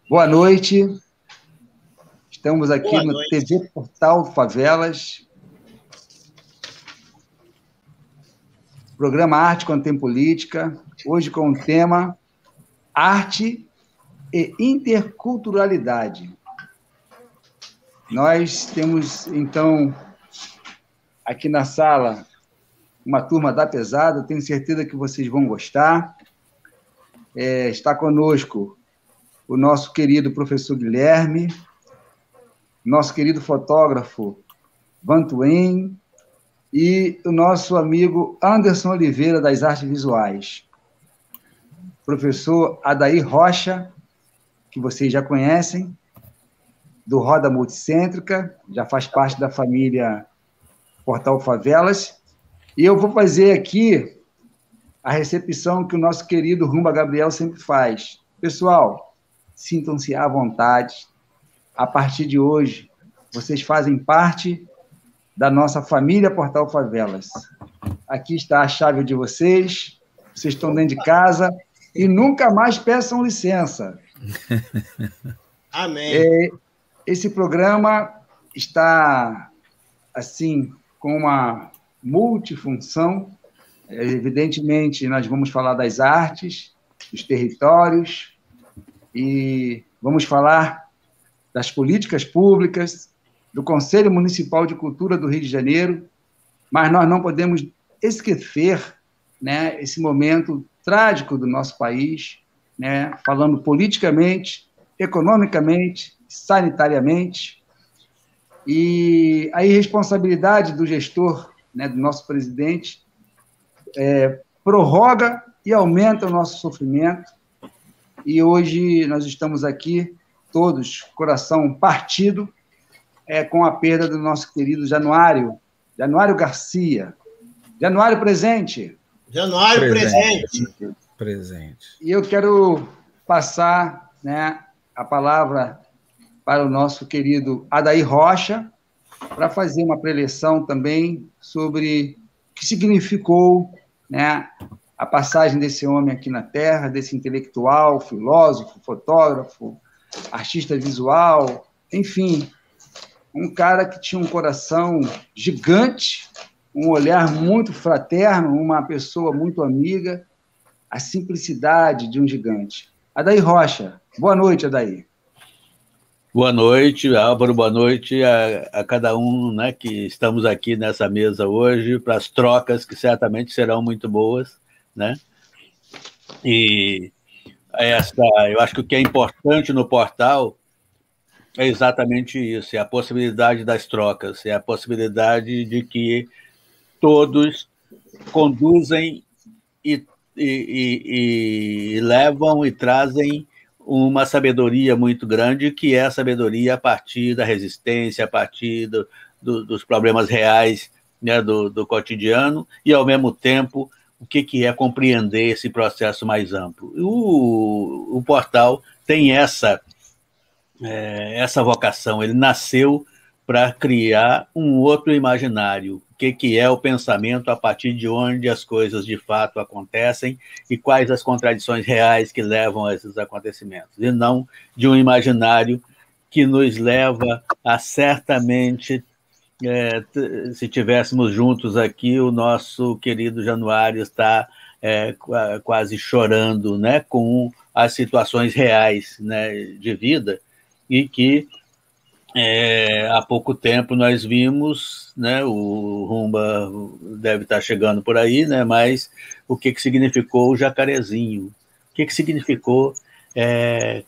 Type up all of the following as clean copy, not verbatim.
Boa noite. Estamos aqui Boa no noite. TV Portal Favelas. Programa Arte Contempolítica, hoje com o tema Arte e Interculturalidade. Nós temos, então, aqui na sala, uma turma da pesada, tenho certeza que vocês vão gostar. Está conosco o nosso querido professor Guilherme, nosso querido fotógrafo Vantuem e o nosso amigo Anderson Oliveira, das Artes Visuais. Professor Adair Rocha, que vocês já conhecem, do Roda Multicêntrica, já faz parte da família Portal Favelas. E eu vou fazer aqui a recepção que o nosso querido Rumba Gabriel sempre faz. Pessoal, sintam-se à vontade. A partir de hoje, vocês fazem parte da nossa família Portal Favelas. Aqui está a chave de vocês, vocês estão dentro de casa e nunca mais peçam licença. Amém. Esse programa está, assim, com uma multifunção. Evidentemente, nós vamos falar das artes, dos territórios, e vamos falar das políticas públicas, do Conselho Municipal de Cultura do Rio de Janeiro, mas nós não podemos esquecer, né, esse momento trágico do nosso país, né, falando politicamente, economicamente, sanitariamente, e a irresponsabilidade do gestor, né, do nosso presidente, prorroga e aumenta o nosso sofrimento, e hoje nós estamos aqui, todos, coração partido, com a perda do nosso querido Januário Garcia. Januário presente. Januário presente. E eu quero passar, né, a palavra para o nosso querido Adair Rocha, para fazer uma preleção também sobre o que significou, né, a passagem desse homem aqui na Terra, desse intelectual, filósofo, fotógrafo, artista visual, enfim, um cara que tinha um coração gigante, um olhar muito fraterno, uma pessoa muito amiga, a simplicidade de um gigante. Adair Rocha, boa noite, Adair. Boa noite, Álvaro, boa noite a cada um, né, que estamos aqui nessa mesa hoje, para as trocas que certamente serão muito boas, né? E eu acho que o que é importante no portal é exatamente isso, é a possibilidade das trocas, é a possibilidade de que todos conduzem e levam e trazem uma sabedoria muito grande, que é a sabedoria a partir da resistência, a partir dos problemas reais, né, do cotidiano, e, ao mesmo tempo, o que é compreender esse processo mais amplo. O portal tem essa vocação, ele nasceu para criar um outro imaginário, o que é o pensamento a partir de onde as coisas de fato acontecem e quais as contradições reais que levam a esses acontecimentos, e não de um imaginário que nos leva a certamente, se tivéssemos juntos aqui, o nosso querido Januário está quase chorando, né, com as situações reais, né, de vida, e que há pouco tempo nós vimos, né, o Rumba deve estar chegando por aí, né, mas o que significou o Jacarezinho? O que significou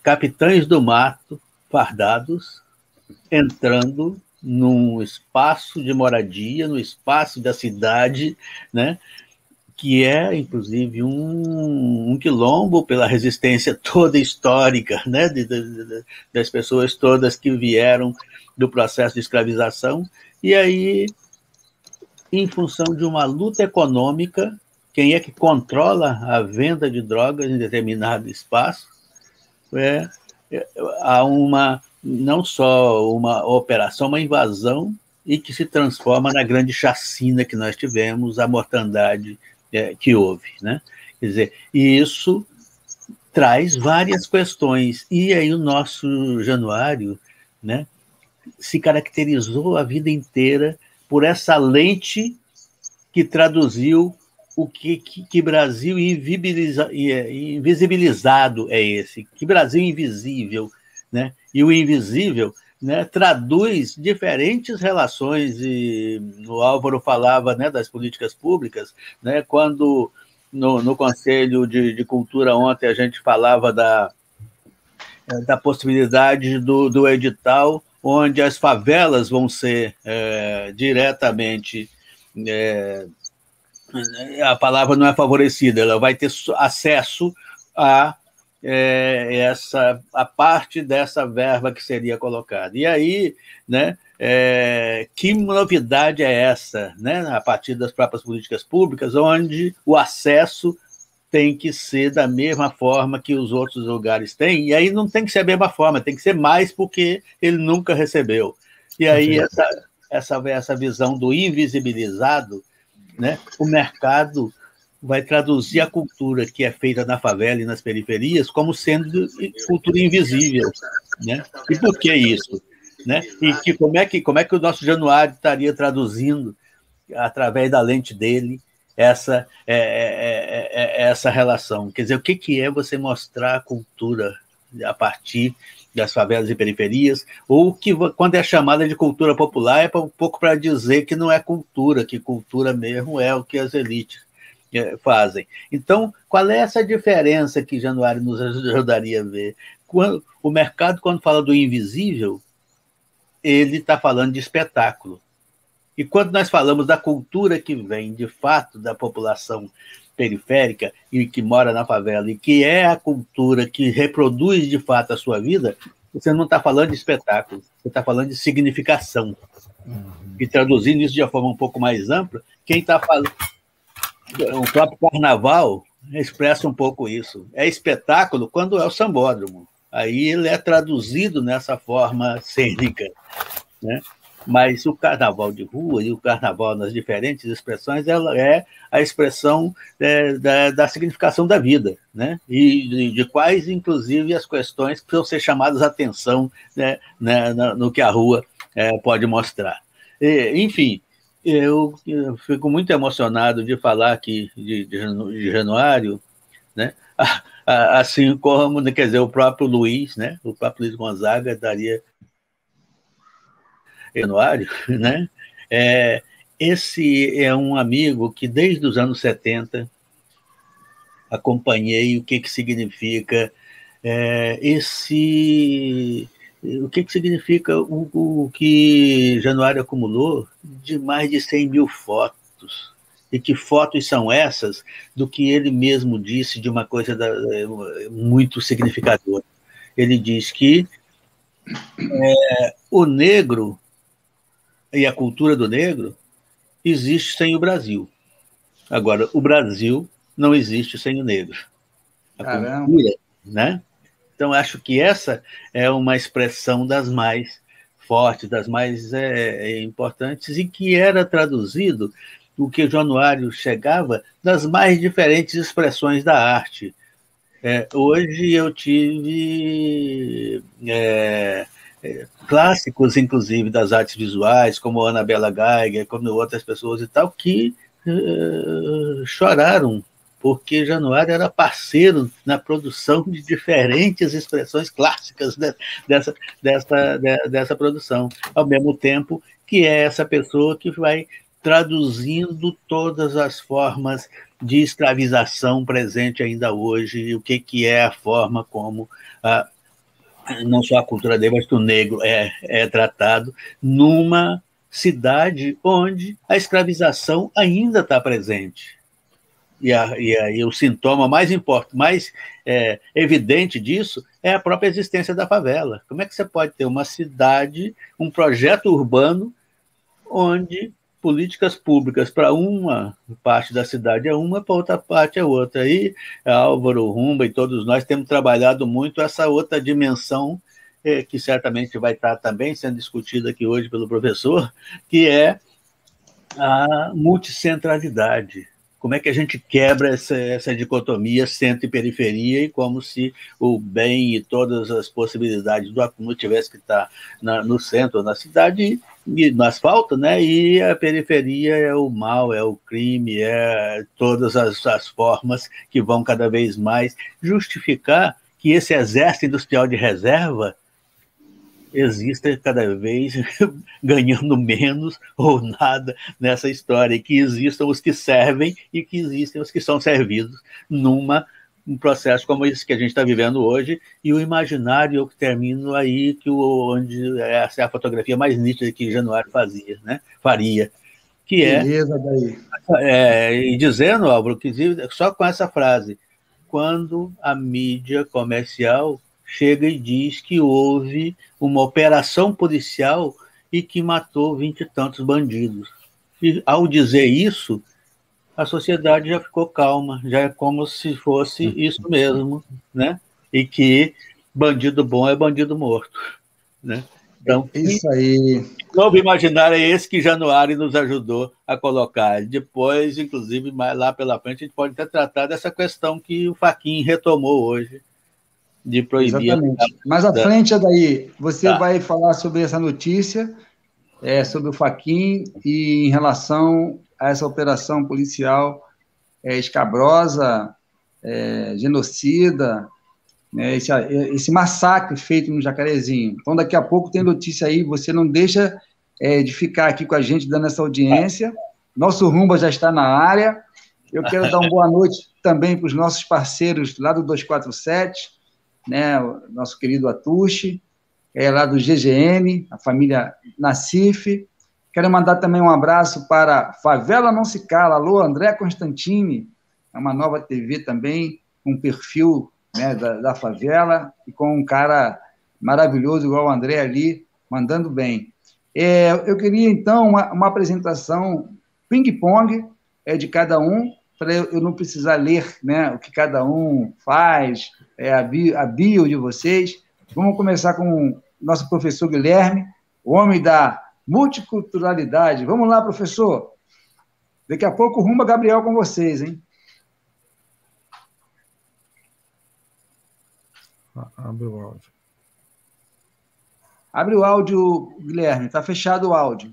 capitães do mato fardados entrando num espaço de moradia, no espaço da cidade, né, que é, inclusive, um quilombo pela resistência toda histórica, né, das pessoas todas que vieram do processo de escravização, e aí, em função de uma luta econômica, quem é que controla a venda de drogas em determinado espaço? Há não só uma operação, uma invasão, e que se transforma na grande chacina que nós tivemos, a mortandade que houve, né? Quer dizer, e isso traz várias questões. E aí o nosso Januário, né, se caracterizou a vida inteira por essa lente que traduziu o que Brasil invisibilizado é esse, que Brasil invisível, né? E o invisível, né, traduz diferentes relações, e o Álvaro falava, né, das políticas públicas, né, quando no Conselho de Cultura ontem a gente falava da possibilidade do edital, onde as favelas vão ser diretamente... a palavra não é favorecida, ela vai ter acesso a a parte dessa verba que seria colocada. E aí, né, que novidade é essa, né, a partir das próprias políticas públicas, onde o acesso tem que ser da mesma forma que os outros lugares têm, e aí não tem que ser a mesma forma, tem que ser mais porque ele nunca recebeu. E aí essa visão do invisibilizado, né, o mercado vai traduzir a cultura que é feita na favela e nas periferias como sendo cultura invisível, né? E por que isso? Né? E como é que o nosso Januário estaria traduzindo, através da lente dele, essa relação? Quer dizer, o que é você mostrar a cultura a partir das favelas e periferias, ou que, quando é chamada de cultura popular, é um pouco para dizer que não é cultura, que cultura mesmo é o que as elites fazem. Então, qual é essa diferença que Januário nos ajudaria a ver? O mercado, quando fala do invisível, ele está falando de espetáculo. E quando nós falamos da cultura que vem, de fato, da população periférica e que mora na favela, e que é a cultura que reproduz, de fato, a sua vida, você não está falando de espetáculo, você está falando de significação. E traduzindo isso de uma forma um pouco mais ampla, quem está falando... O próprio carnaval expressa um pouco isso. É espetáculo quando é o sambódromo. Aí ele é traduzido nessa forma cênica, né? Mas o carnaval de rua e o carnaval nas diferentes expressões, ela é a expressão da significação da vida, né? E de quais, inclusive, as questões que precisam ser chamadas a atenção, né, no que a rua pode mostrar. Enfim, eu fico muito emocionado de falar aqui de Januário, né? Assim como, quer dizer, o próprio Luiz, né? O próprio Luiz Gonzaga daria Januário, né? Esse é um amigo que, desde os anos 70, acompanhei o que significa o que significa o que Januário acumulou de mais de 100 mil fotos. E que fotos são essas do que ele mesmo disse de uma coisa muito significadora. Ele diz que o negro e a cultura do negro existe sem o Brasil. Agora, o Brasil não existe sem o negro. A cultura, né? Então, acho que essa é uma expressão das mais fortes, das mais importantes, e que era traduzido, o que Januário chegava, das mais diferentes expressões da arte. Hoje eu tive clássicos, inclusive, das artes visuais, como Annabella Geiger, como outras pessoas e tal, que choraram, porque Januário era parceiro na produção de diferentes expressões clássicas dessa produção, ao mesmo tempo que é essa pessoa que vai traduzindo todas as formas de escravização presente ainda hoje, e o que é a forma como não só a cultura dele, mas que o negro é tratado numa cidade onde a escravização ainda está presente. E aí o sintoma mais evidente disso é a própria existência da favela. Como é que você pode ter uma cidade, um projeto urbano, onde políticas públicas para uma parte da cidade é uma, para outra parte é outra? Aí Álvaro, Rumba e todos nós temos trabalhado muito essa outra dimensão, que certamente vai estar também sendo discutida aqui hoje pelo professor, que é a multicentralidade. Como é que a gente quebra essa dicotomia centro e periferia, e como se o bem e todas as possibilidades do acúmulo tivesse que estar no centro, na cidade, e no asfalto, né? E a periferia é o mal, é o crime, é todas as formas que vão cada vez mais justificar que esse exército industrial de reserva exista cada vez ganhando menos ou nada nessa história, e que existam os que servem e que existem os que são servidos um processo como esse que a gente está vivendo hoje. E o imaginário, eu termino aí, onde essa é a fotografia mais nítida que Januário faria, que Beleza, daí. E dizendo, Álvaro, que só com essa frase, quando a mídia comercial chega e diz que houve uma operação policial e que matou 20 e tantos bandidos. E, ao dizer isso, a sociedade já ficou calma, já é como se fosse isso mesmo, né? E que bandido bom é bandido morto, né? Então, isso aí. O novo imaginário é esse que Januário nos ajudou a colocar. Depois, inclusive, mais lá pela frente, a gente pode até tratar dessa questão que o Fachin retomou hoje, de proibir. Exatamente. Mais à frente, daí, você vai falar sobre essa notícia, sobre o Fachin, e em relação a essa operação policial escabrosa, genocida, né, esse massacre feito no Jacarezinho. Então, daqui a pouco tem notícia aí, você não deixa de ficar aqui com a gente, dando essa audiência. Nosso Rumba já está na área. Eu quero dar uma boa noite também para os nossos parceiros lá do 247, né, o nosso querido Atushi, lá do GGN, a família Nassif. Quero mandar também um abraço para Favela Não Se Cala. Alô, André Constantini, é uma nova TV também, com um perfil, né, da favela, e com um cara maravilhoso igual o André ali, mandando bem. Eu queria, então, uma apresentação ping-pong de cada um, para eu não precisar ler, né, o que cada um faz, a bio de vocês. Vamos começar com o nosso professor Guilherme, o homem da multiculturalidade. Vamos lá, professor. Daqui a pouco, Rumba Gabriel com vocês, hein? Abre o áudio. Abre o áudio, Guilherme. Está fechado o áudio.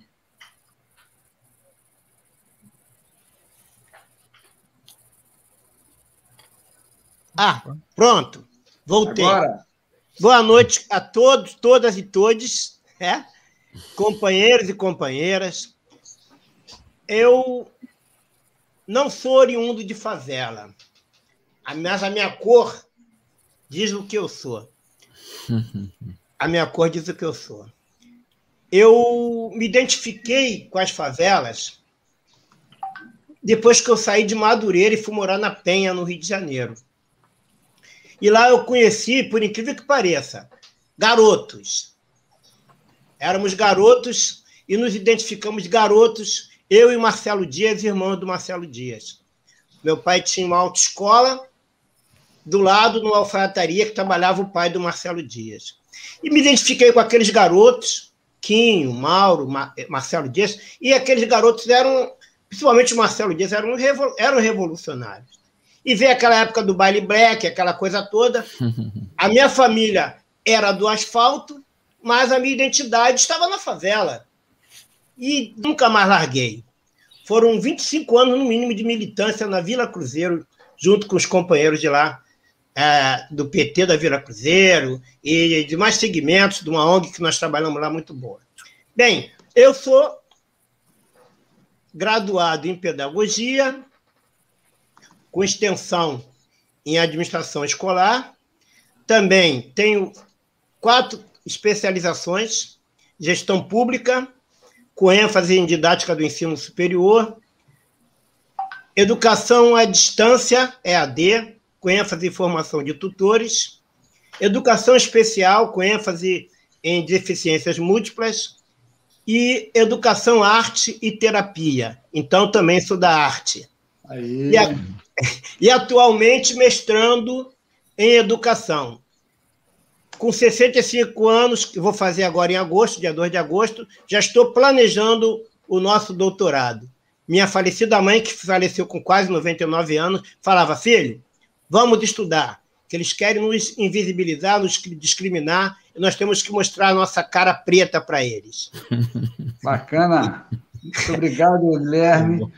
Pronto. Voltei. Agora. Boa noite a todos, todas e todes, companheiros e companheiras. Eu não sou oriundo de favela, mas a minha cor diz o que eu sou. A minha cor diz o que eu sou. Eu me identifiquei com as favelas depois que eu saí de Madureira e fui morar na Penha, no Rio de Janeiro. E lá eu conheci, por incrível que pareça, garotos. Éramos garotos e nos identificamos garotos, eu e Marcelo Dias, irmão do Marcelo Dias. Meu pai tinha uma autoescola, do lado, numa alfaiataria, que trabalhava o pai do Marcelo Dias. E me identifiquei com aqueles garotos, Quinho, Mauro, Marcelo Dias, e aqueles garotos principalmente o Marcelo Dias, eram revolucionários. E veio aquela época do baile black, aquela coisa toda. A minha família era do asfalto, mas a minha identidade estava na favela. E nunca mais larguei. Foram 25 anos, no mínimo, de militância na Vila Cruzeiro, junto com os companheiros de lá, do PT da Vila Cruzeiro e de mais segmentos de uma ONG que nós trabalhamos lá muito boa. Bem, eu sou graduado em pedagogia, com extensão em administração escolar. Também tenho 4 especializações: gestão pública, com ênfase em didática do ensino superior, educação à distância, EAD, com ênfase em formação de tutores, educação especial, com ênfase em deficiências múltiplas, e educação, arte e terapia. Então, também sou da arte. E atualmente mestrando em educação. Com 65 anos, que vou fazer agora em agosto, dia 2 de agosto, já estou planejando o nosso doutorado. Minha falecida mãe, que faleceu com quase 99 anos, falava: filho, vamos estudar, que eles querem nos invisibilizar, nos discriminar, e nós temos que mostrar a nossa cara preta para eles. Bacana. Muito obrigado, Guilherme.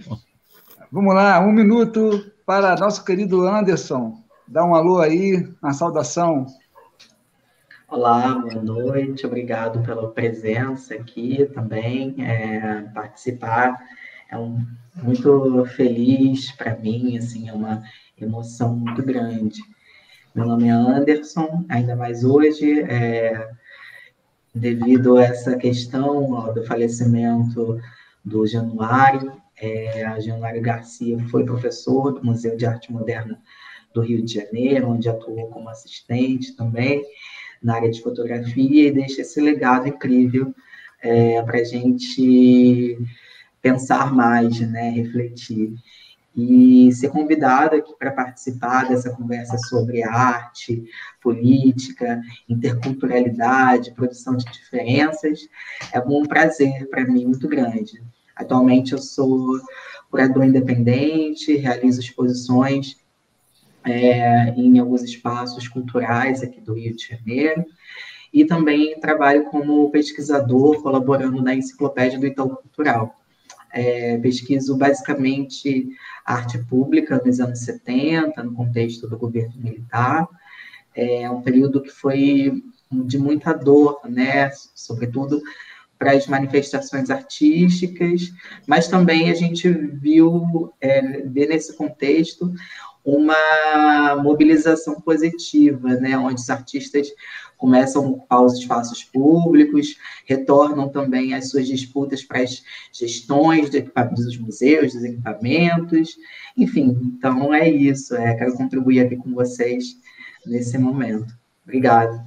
Vamos lá, 1 minuto para nosso querido Anderson. Dá um alô aí, uma saudação. Olá, boa noite, obrigado pela presença aqui também, participar muito feliz para mim, assim, é uma emoção muito grande. Meu nome é Anderson, ainda mais hoje, devido a essa questão do falecimento do Januário. Januário Garcia foi professor do Museu de Arte Moderna do Rio de Janeiro, onde atuou como assistente também, na área de fotografia, e deixa esse legado incrível para a gente pensar mais, né, refletir. E ser convidada aqui para participar dessa conversa sobre arte, política, interculturalidade, produção de diferenças, é um prazer para mim muito grande. Atualmente eu sou curador independente, realizo exposições em alguns espaços culturais aqui do Rio de Janeiro, e também trabalho como pesquisador, colaborando na Enciclopédia do Itaú Cultural. Pesquiso basicamente arte pública nos anos 70, no contexto do governo militar. É um período que foi de muita dor, né? Sobretudo para as manifestações artísticas, mas também a gente vê nesse contexto uma mobilização positiva, né, onde os artistas começam a ocupar os espaços públicos, retornam também às suas disputas para as gestões dos museus, dos equipamentos, enfim, então é isso, quero contribuir aqui com vocês nesse momento. Obrigado.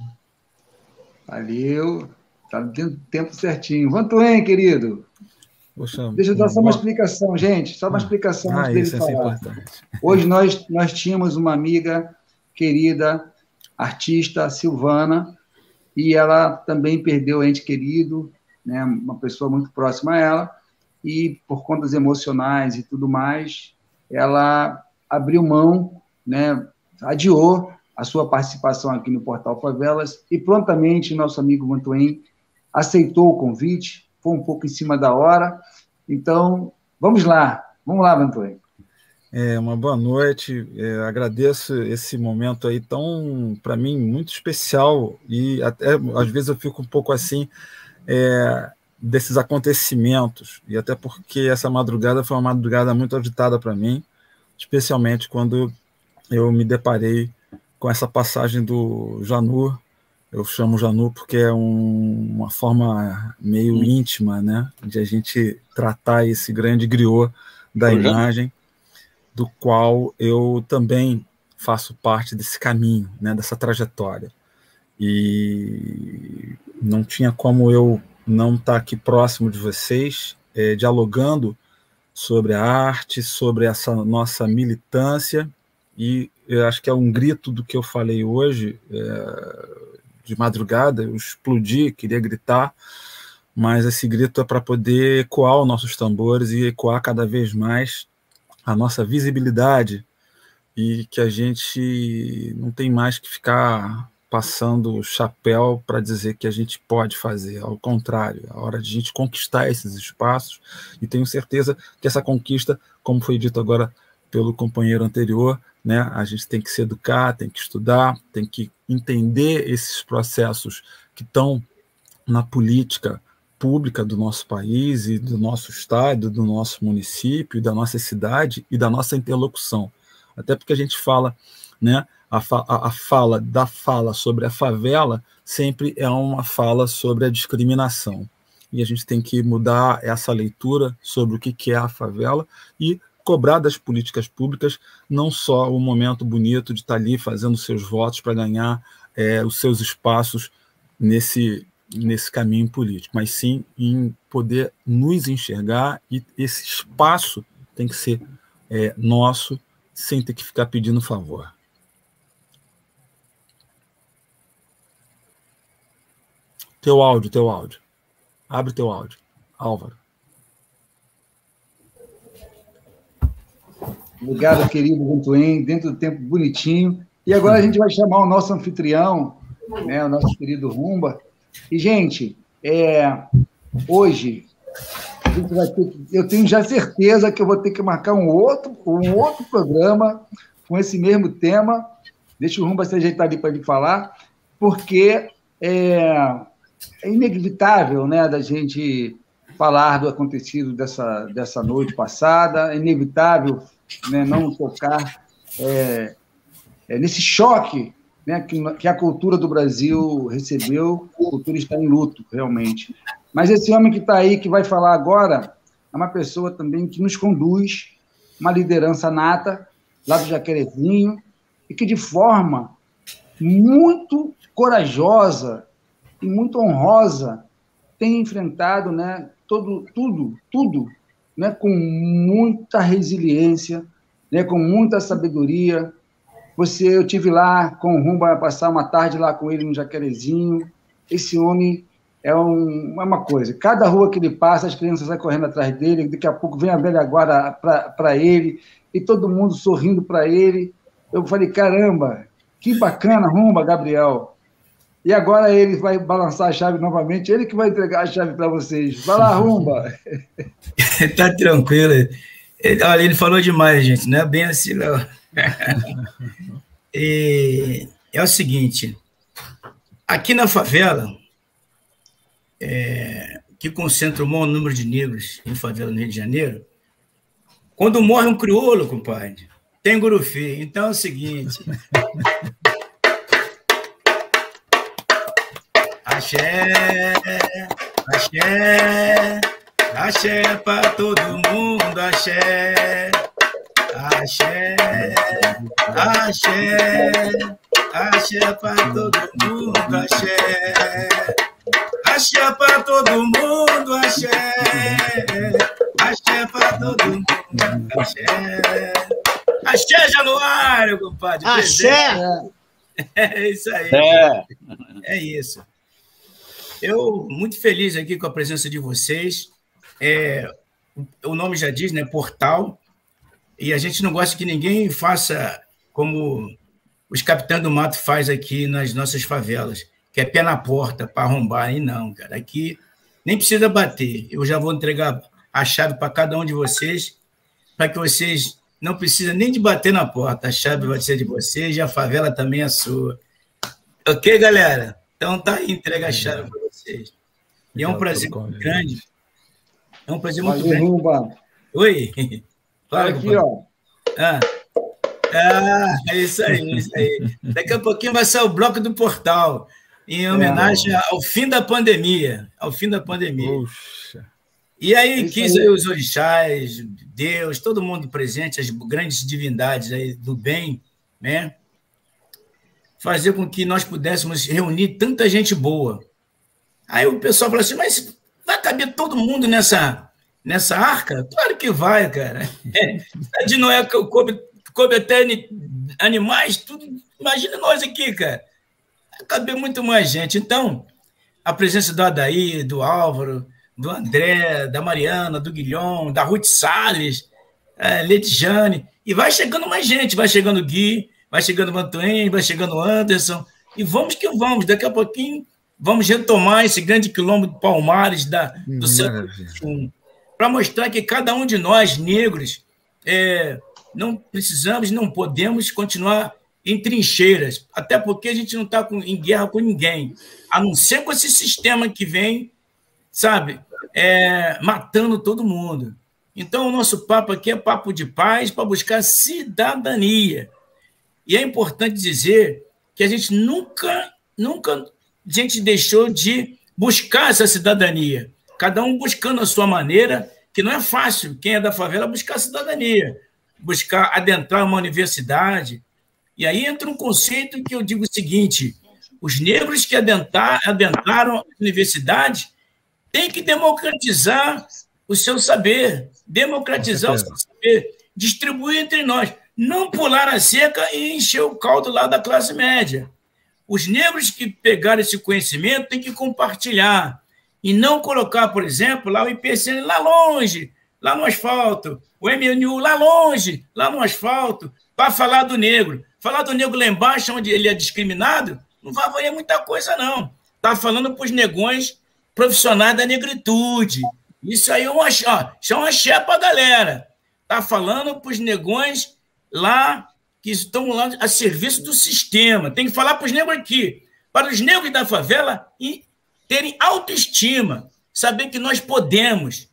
Valeu, está no tempo certinho. Vantuém, querido. Poxa, Deixa eu dar só uma explicação, gente, só uma explicação antes dele falar. Importante. Hoje nós tínhamos uma amiga querida, artista, Silvana, e ela também perdeu o ente querido, né, uma pessoa muito próxima a ela, e por contas emocionais e tudo mais, ela abriu mão, né, adiou a sua participação aqui no Portal Favelas, e prontamente nosso amigo Vantuém aceitou o convite, foi um pouco em cima da hora. Então, vamos lá, Vantuém. Uma boa noite, agradeço esse momento aí tão, para mim, muito especial, e até às vezes eu fico um pouco assim, desses acontecimentos, e até porque essa madrugada foi uma madrugada muito agitada para mim, especialmente quando eu me deparei com essa passagem do Janur. Eu chamo Janur porque é uma forma meio íntima, né, de a gente tratar esse grande griot da imagem, do qual eu também faço parte desse caminho, né, dessa trajetória. E não tinha como eu não estar aqui próximo de vocês, dialogando sobre a arte, sobre essa nossa militância, e eu acho que é um grito do que eu falei hoje, de madrugada, eu explodi, queria gritar, mas esse grito é para poder ecoar os nossos tambores e ecoar cada vez mais a nossa visibilidade, e que a gente não tem mais que ficar passando chapéu para dizer que a gente pode fazer, ao contrário, é a hora de a gente conquistar esses espaços, e tenho certeza que essa conquista, como foi dito agora pelo companheiro anterior, né, a gente tem que se educar, tem que estudar, tem que entender esses processos que estão na política pública do nosso país e do nosso estado, do nosso município, da nossa cidade e da nossa interlocução. Até porque a gente fala, né, a fala sobre a favela sempre é uma fala sobre a discriminação. E a gente tem que mudar essa leitura sobre o que é a favela e cobrar das políticas públicas não só o momento bonito de estar ali fazendo seus votos para ganhar os seus espaços nesse caminho político, mas sim em poder nos enxergar, e esse espaço tem que ser nosso, sem ter que ficar pedindo favor. Teu áudio. Abre teu áudio, Álvaro. Obrigado, querido Vantuem, dentro do tempo bonitinho. E agora a gente vai chamar o nosso anfitrião, né, o nosso querido Rumba. E, gente, hoje a gente vai ter eu tenho já certeza que eu vou ter que marcar um outro programa com esse mesmo tema. Deixa o Rumba se ajeitar ali para ele falar, porque é inevitável, né, da gente falar do acontecido dessa noite passada, é inevitável, né, não tocar nesse choque, né, que a cultura do Brasil recebeu. A cultura está em luto, realmente. Mas esse homem que está aí, que vai falar agora, é uma pessoa também que nos conduz, uma liderança nata, lá do Jacarezinho, e que de forma muito corajosa e muito honrosa tem enfrentado, né, tudo, né, com muita resiliência, né, com muita sabedoria. Eu tive lá com o Rumba, passar uma tarde lá com ele no Jacarezinho. Esse homem é uma coisa. Cada rua que ele passa, as crianças saem correndo atrás dele, daqui a pouco vem a velha guarda para ele, e todo mundo sorrindo para ele. Eu falei, caramba, que bacana, Rumba, Gabriel. E agora ele vai balançar a chave novamente, ele que vai entregar a chave para vocês. Vai lá, Rumba. Tá tranquilo. Olha, ele falou demais, gente, não é bem assim, não. E é o seguinte, aqui na favela, que concentra o maior número de negros em favela no Rio de Janeiro, quando morre um crioulo, compadre, tem gurufê. Então é o seguinte... Axé, axé, axé para todo mundo, axé, axé, axé, axé para todo mundo, axé, axé para todo mundo, axé, axé para todo mundo, axé, axé Januário, compadre. Axé! É isso aí. É isso. Eu muito feliz aqui com a presença de vocês. O nome já diz, né? Portal. E a gente não gosta que ninguém faça como os capitães do mato faz aqui nas nossas favelas, que é pé na porta para arrombar. E não, cara. Aqui nem precisa bater. Eu já vou entregar a chave para cada um de vocês, para que vocês não precisem nem de bater na porta. A chave vai ser de vocês e a favela também é sua. Ok, galera? Então tá aí, entrega a chave para vocês. E é um prazer muito grande. É um prazer muito grande. Rumba. Oi. Fala aqui, ó. É isso aí, é isso aí. Daqui a pouquinho vai ser o bloco do Portal, em homenagem ao fim da pandemia. Ao fim da pandemia. Puxa. E aí quis aí os orixás, Deus, todo mundo presente, as grandes divindades aí do bem, né? Fazer com que nós pudéssemos reunir tanta gente boa. Aí o pessoal falou assim, mas vai caber todo mundo nessa arca? Claro que vai, cara. De Noé coube até animais, tudo. Imagina nós aqui, cara. Vai caber muito mais gente. Então, a presença do Adair, do Álvaro, do André, da Mariana, do Guilhom, da Ruth Salles, Letijane, e vai chegando mais gente, vai chegando o Gui, vai chegando o Vantuem, vai chegando o Anderson, e vamos que vamos. Daqui a pouquinho vamos retomar esse grande quilombo de Palmares do século XXI, para mostrar que cada um de nós, negros, não precisamos, não podemos continuar em trincheiras, até porque a gente não está em guerra com ninguém, a não ser com esse sistema que vem, sabe, matando todo mundo. Então, o nosso papo aqui é papo de paz para buscar cidadania. E é importante dizer que a gente nunca a gente deixou de buscar essa cidadania. Cada um buscando a sua maneira, que não é fácil, quem é da favela, buscar cidadania, buscar adentrar uma universidade. E aí entra um conceito que eu digo o seguinte, os negros que adentraram a universidade têm que democratizar o seu saber, distribuir entre nós. Não pular a cerca e encher o caldo lá da classe média. Os negros que pegaram esse conhecimento têm que compartilhar e não colocar, por exemplo, lá o IPCN lá longe, lá no asfalto, o MNU lá longe, lá no asfalto, para falar do negro. Falar do negro lá embaixo, onde ele é discriminado, não vai valer muita coisa, não. Está falando para os negões profissionais da negritude. Isso aí é uma axé para a galera. Está falando para os negões lá que estão lá a serviço do sistema. Tem que falar para os negros aqui, para os negros da favela e terem autoestima, saber que nós podemos,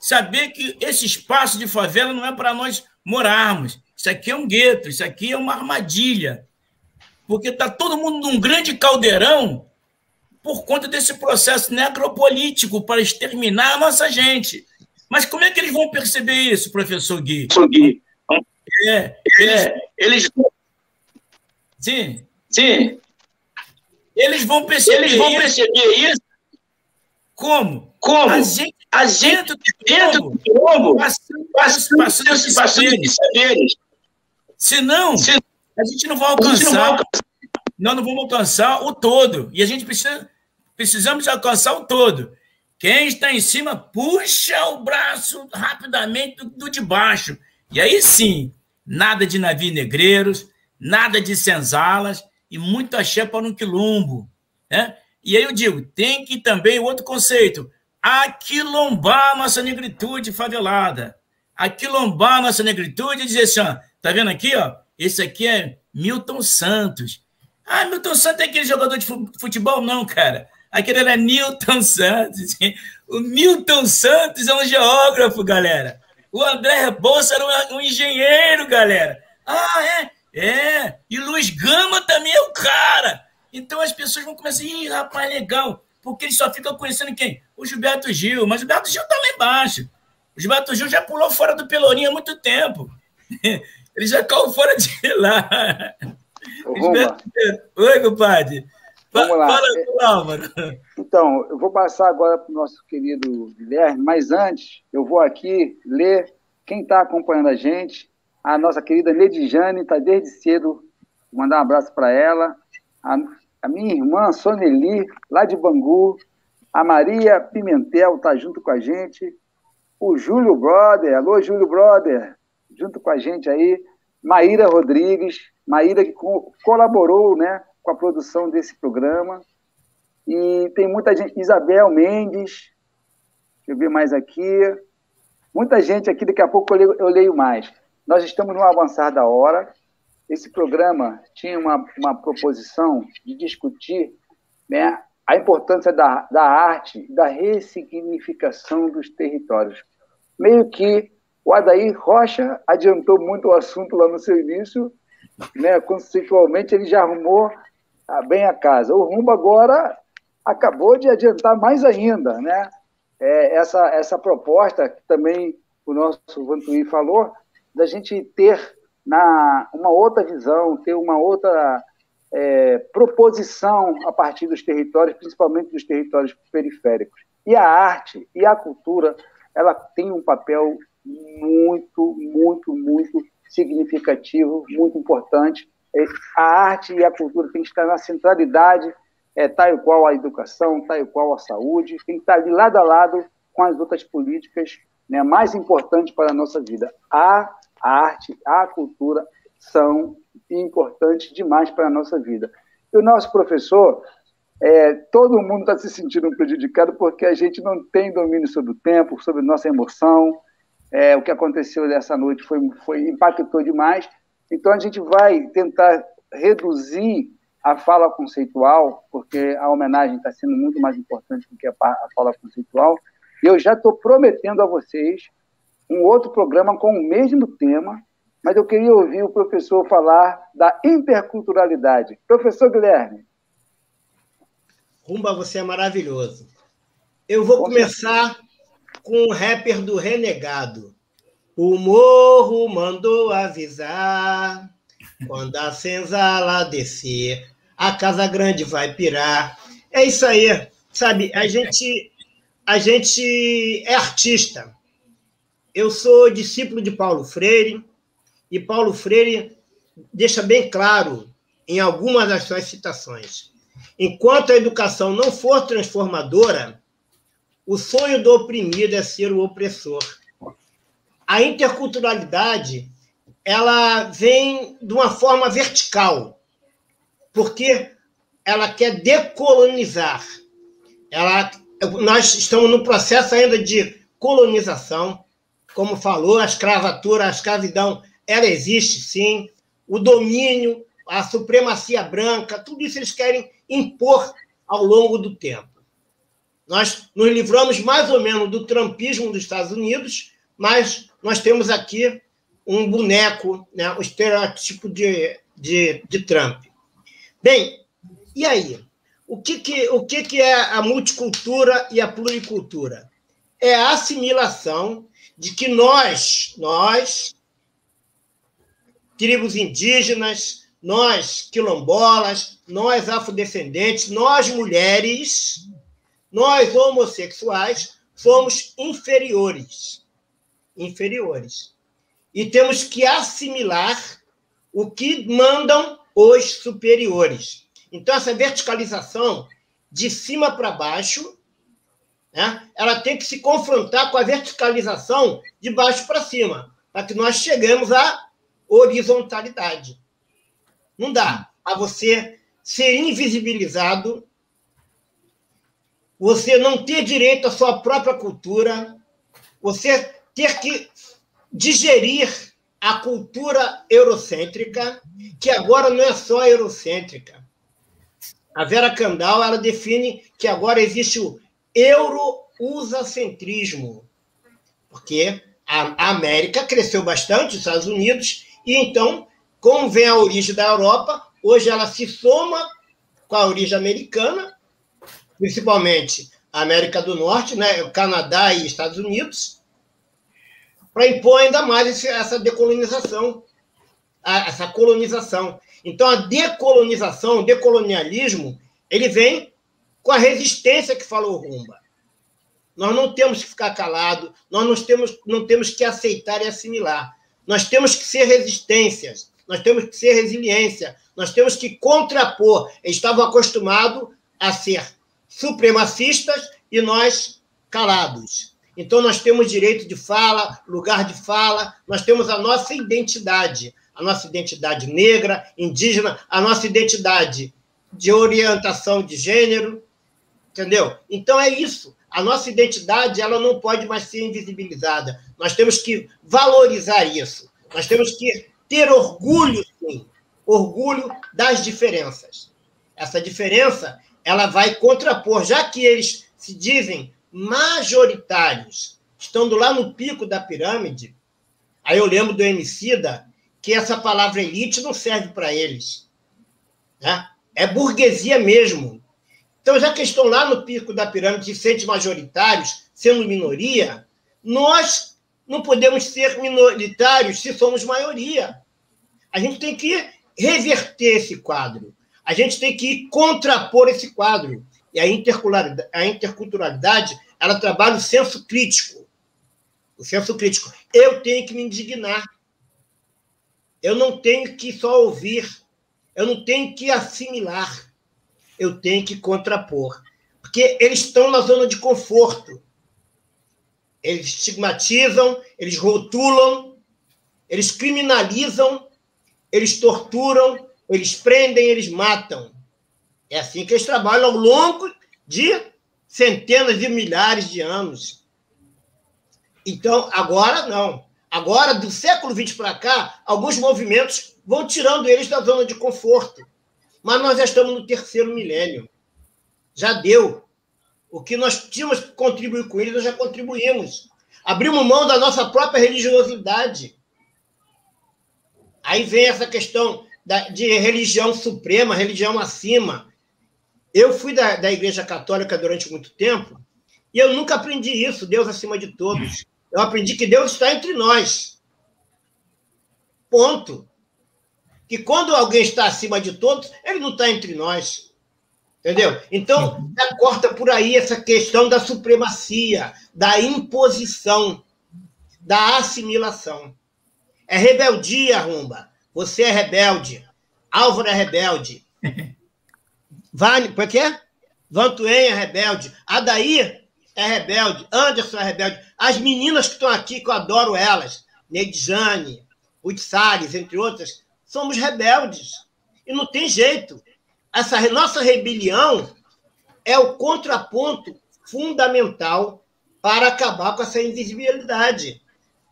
saber que esse espaço de favela não é para nós morarmos. Isso aqui é um gueto, isso aqui é uma armadilha, porque está todo mundo num grande caldeirão por conta desse processo necropolítico para exterminar a nossa gente. Mas como é que eles vão perceber isso, professor Gui? Sim. Eles vão perceber isso. Como? A gente dentro do jogo, passando esses saberes. Senão, a gente não vai alcançar. Nós não vamos alcançar o todo. E a gente precisamos alcançar o todo. Quem está em cima, puxa o braço rapidamente do de baixo. E aí sim, nada de navios negreiros, nada de senzalas e muito axé para um quilombo. Né? E aí eu digo, tem que também outro conceito, aquilombar a nossa negritude favelada. Aquilombar a nossa negritude e dizer assim, ó, tá vendo aqui, ó? Esse aqui é Milton Santos. Ah, Milton Santos é aquele jogador de futebol? Não, cara. Aquele era Newton Santos. O Milton Santos é um geógrafo, galera. O André Rebouça era um engenheiro, galera. Ah, é. E Luiz Gama também é o cara. Então as pessoas vão começar, ih, rapaz, legal. Porque eles só ficam conhecendo quem? O Gilberto Gil. Mas o Gilberto Gil tá lá embaixo. O Gilberto Gil já pulou fora do Pelourinho há muito tempo. Ele já caiu fora de lá. Oi, compadre. Vamos lá. Fala, Álvaro. Então, eu vou passar agora para o nosso querido Guilherme, mas antes eu vou aqui ler quem está acompanhando a gente. A nossa querida Nedijane está desde cedo, vou mandar um abraço para ela. A minha irmã Soneli, lá de Bangu. A Maria Pimentel está junto com a gente. O Júlio Brother, alô Júlio Brother, junto com a gente aí. Maíra Rodrigues, Maíra que colaborou, né, com a produção desse programa. E tem muita gente, Isabel Mendes, deixa eu ver mais aqui. Muita gente aqui, daqui a pouco eu leio mais. Nós estamos no avançar da hora. Esse programa tinha uma proposição de discutir, né, a importância da arte, da ressignificação dos territórios. Meio que o Adair Rocha adiantou muito o assunto lá no seu início, né, conceitualmente ele já arrumou bem a casa. O Rumba agora acabou de adiantar mais ainda, né? Essa proposta que também o nosso Vantuí falou, da gente ter uma outra visão, ter uma outra proposição a partir dos territórios, principalmente dos territórios periféricos. E a arte e a cultura, ela tem um papel muito, muito, muito significativo, muito importante. A arte e a cultura tem que estar na centralidade, tal qual a educação, tal qual a saúde, tem que estar ali lado a lado com as outras políticas, né, mais importantes para a nossa vida. A arte, a cultura são importantes demais para a nossa vida. E o nosso professor, todo mundo está se sentindo prejudicado porque a gente não tem domínio sobre o tempo, sobre nossa emoção. O que aconteceu dessa noite impactou demais. Então, a gente vai tentar reduzir a fala conceitual, porque a homenagem está sendo muito mais importante do que a fala conceitual. E eu já estou prometendo a vocês um outro programa com o mesmo tema, mas eu queria ouvir o professor falar da interculturalidade. Professor Guilherme. Rumba, você é maravilhoso. Eu vou começar com o rapper do Renegado. O morro mandou avisar, quando a senzala descer, a Casa Grande vai pirar. É isso aí, sabe? A gente é artista. Eu sou discípulo de Paulo Freire, e Paulo Freire deixa bem claro em algumas das suas citações: enquanto a educação não for transformadora, o sonho do oprimido é ser o opressor. a interculturalidade ela vem de uma forma vertical, porque ela quer decolonizar. Nós estamos num processo ainda de colonização, como falou, a escravatura, a escravidão, ela existe, sim. O domínio, a supremacia branca, tudo isso eles querem impor ao longo do tempo. Nós nos livramos mais ou menos do trumpismo dos Estados Unidos, mas nós temos aqui um boneco, né, o estereótipo de Trump. Bem, e aí? O que é a multicultura e a pluricultura? É a assimilação de que nós, tribos indígenas, nós, quilombolas, nós, afrodescendentes, nós, mulheres, nós, homossexuais, somos inferiores. E temos que assimilar o que mandam os superiores. Então, essa verticalização de cima para baixo, né, ela tem que se confrontar com a verticalização de baixo para cima, para que nós cheguemos à horizontalidade. Não dá a você ser invisibilizado, você não ter direito à sua própria cultura, você ter que digerir a cultura eurocêntrica, que agora não é só eurocêntrica. A Vera Kandal, ela define que agora existe o euro-usacentrismo, porque a América cresceu bastante, os Estados Unidos, e então, como vem a origem da Europa, hoje ela se soma com a origem americana, principalmente a América do Norte, né, o Canadá e Estados Unidos, para impor ainda mais essa decolonização, essa colonização. Então, a decolonização, o decolonialismo, ele vem com a resistência que falou o Rumba. Nós não temos que ficar calados, nós não temos que aceitar e assimilar. Nós temos que ser resistências, nós temos que ser resiliência, nós temos que contrapor. Eles estavam acostumados a ser supremacistas e nós calados. Então, nós temos direito de fala, lugar de fala, nós temos a nossa identidade negra, indígena, a nossa identidade de orientação de gênero, entendeu? Então, é isso. A nossa identidade ela não pode mais ser invisibilizada. Nós temos que valorizar isso. Nós temos que ter orgulho, sim, orgulho das diferenças. Essa diferença ela vai contrapor, já que eles se dizem majoritários, estando lá no pico da pirâmide. Aí eu lembro do Emicida, que essa palavra elite não serve para eles, né? É burguesia mesmo. Então, já que estão lá no pico da pirâmide e sentem majoritários, sendo minoria, nós não podemos ser minoritários se somos maioria. A gente tem que reverter esse quadro. A gente tem que contrapor esse quadro. E a interculturalidade, ela trabalha o senso crítico. O senso crítico. Eu tenho que me indignar. Eu não tenho que só ouvir. Eu não tenho que assimilar. Eu tenho que contrapor. Porque eles estão na zona de conforto. Eles estigmatizam, eles rotulam, eles criminalizam, eles torturam, eles prendem, eles matam. É assim que eles trabalham ao longo de centenas de milhares de anos. Então, agora não. Agora, do século XX para cá, alguns movimentos vão tirando eles da zona de conforto. Mas nós já estamos no 3º milênio. Já deu. O que nós tínhamos que contribuir com eles, nós já contribuímos. Abrimos mão da nossa própria religiosidade. Aí vem essa questão de religião suprema, religião acima. Eu fui da Igreja Católica durante muito tempo e eu nunca aprendi isso, Deus acima de todos. Eu aprendi que Deus está entre nós. Ponto. Que quando alguém está acima de todos, ele não está entre nós. Entendeu? Então, já corta por aí essa questão da supremacia, da imposição, da assimilação. É rebeldia, Rumba. Você é rebelde. Álvaro é rebelde. Como é que é? Vantuém é rebelde. Adair é rebelde, Anderson é rebelde. As meninas que estão aqui, que eu adoro elas, Neidjane, Ruth Salles, entre outras, somos rebeldes. E não tem jeito. Essa nossa rebelião é o contraponto fundamental para acabar com essa invisibilidade.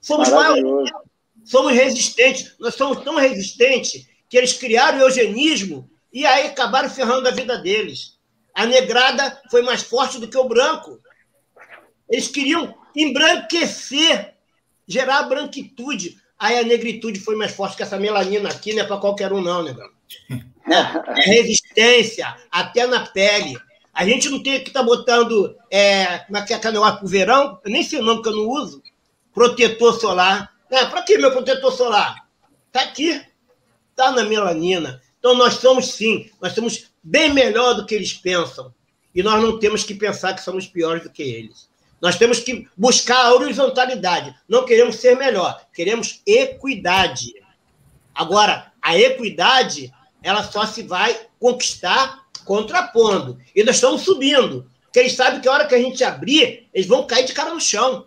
Somos maioria, somos resistentes. Nós somos tão resistentes que eles criaram o eugenismo e aí acabaram ferrando a vida deles. A negrada foi mais forte do que o branco. Eles queriam embranquecer, gerar branquitude. Aí a negritude foi mais forte que essa melanina aqui, não é para qualquer um, não, negão. É resistência, até na pele. A gente não tem que estar botando como é que é canela para o verão, eu nem sei o nome que eu não uso, protetor solar. Para que meu protetor solar? Está aqui, está na melanina. Então nós somos, sim, nós somos bem melhor do que eles pensam. E nós não temos que pensar que somos piores do que eles. Nós temos que buscar a horizontalidade. Não queremos ser melhor, queremos equidade. Agora, a equidade, ela só se vai conquistar contrapondo. E nós estamos subindo. Porque eles sabem que a hora que a gente abrir, eles vão cair de cara no chão.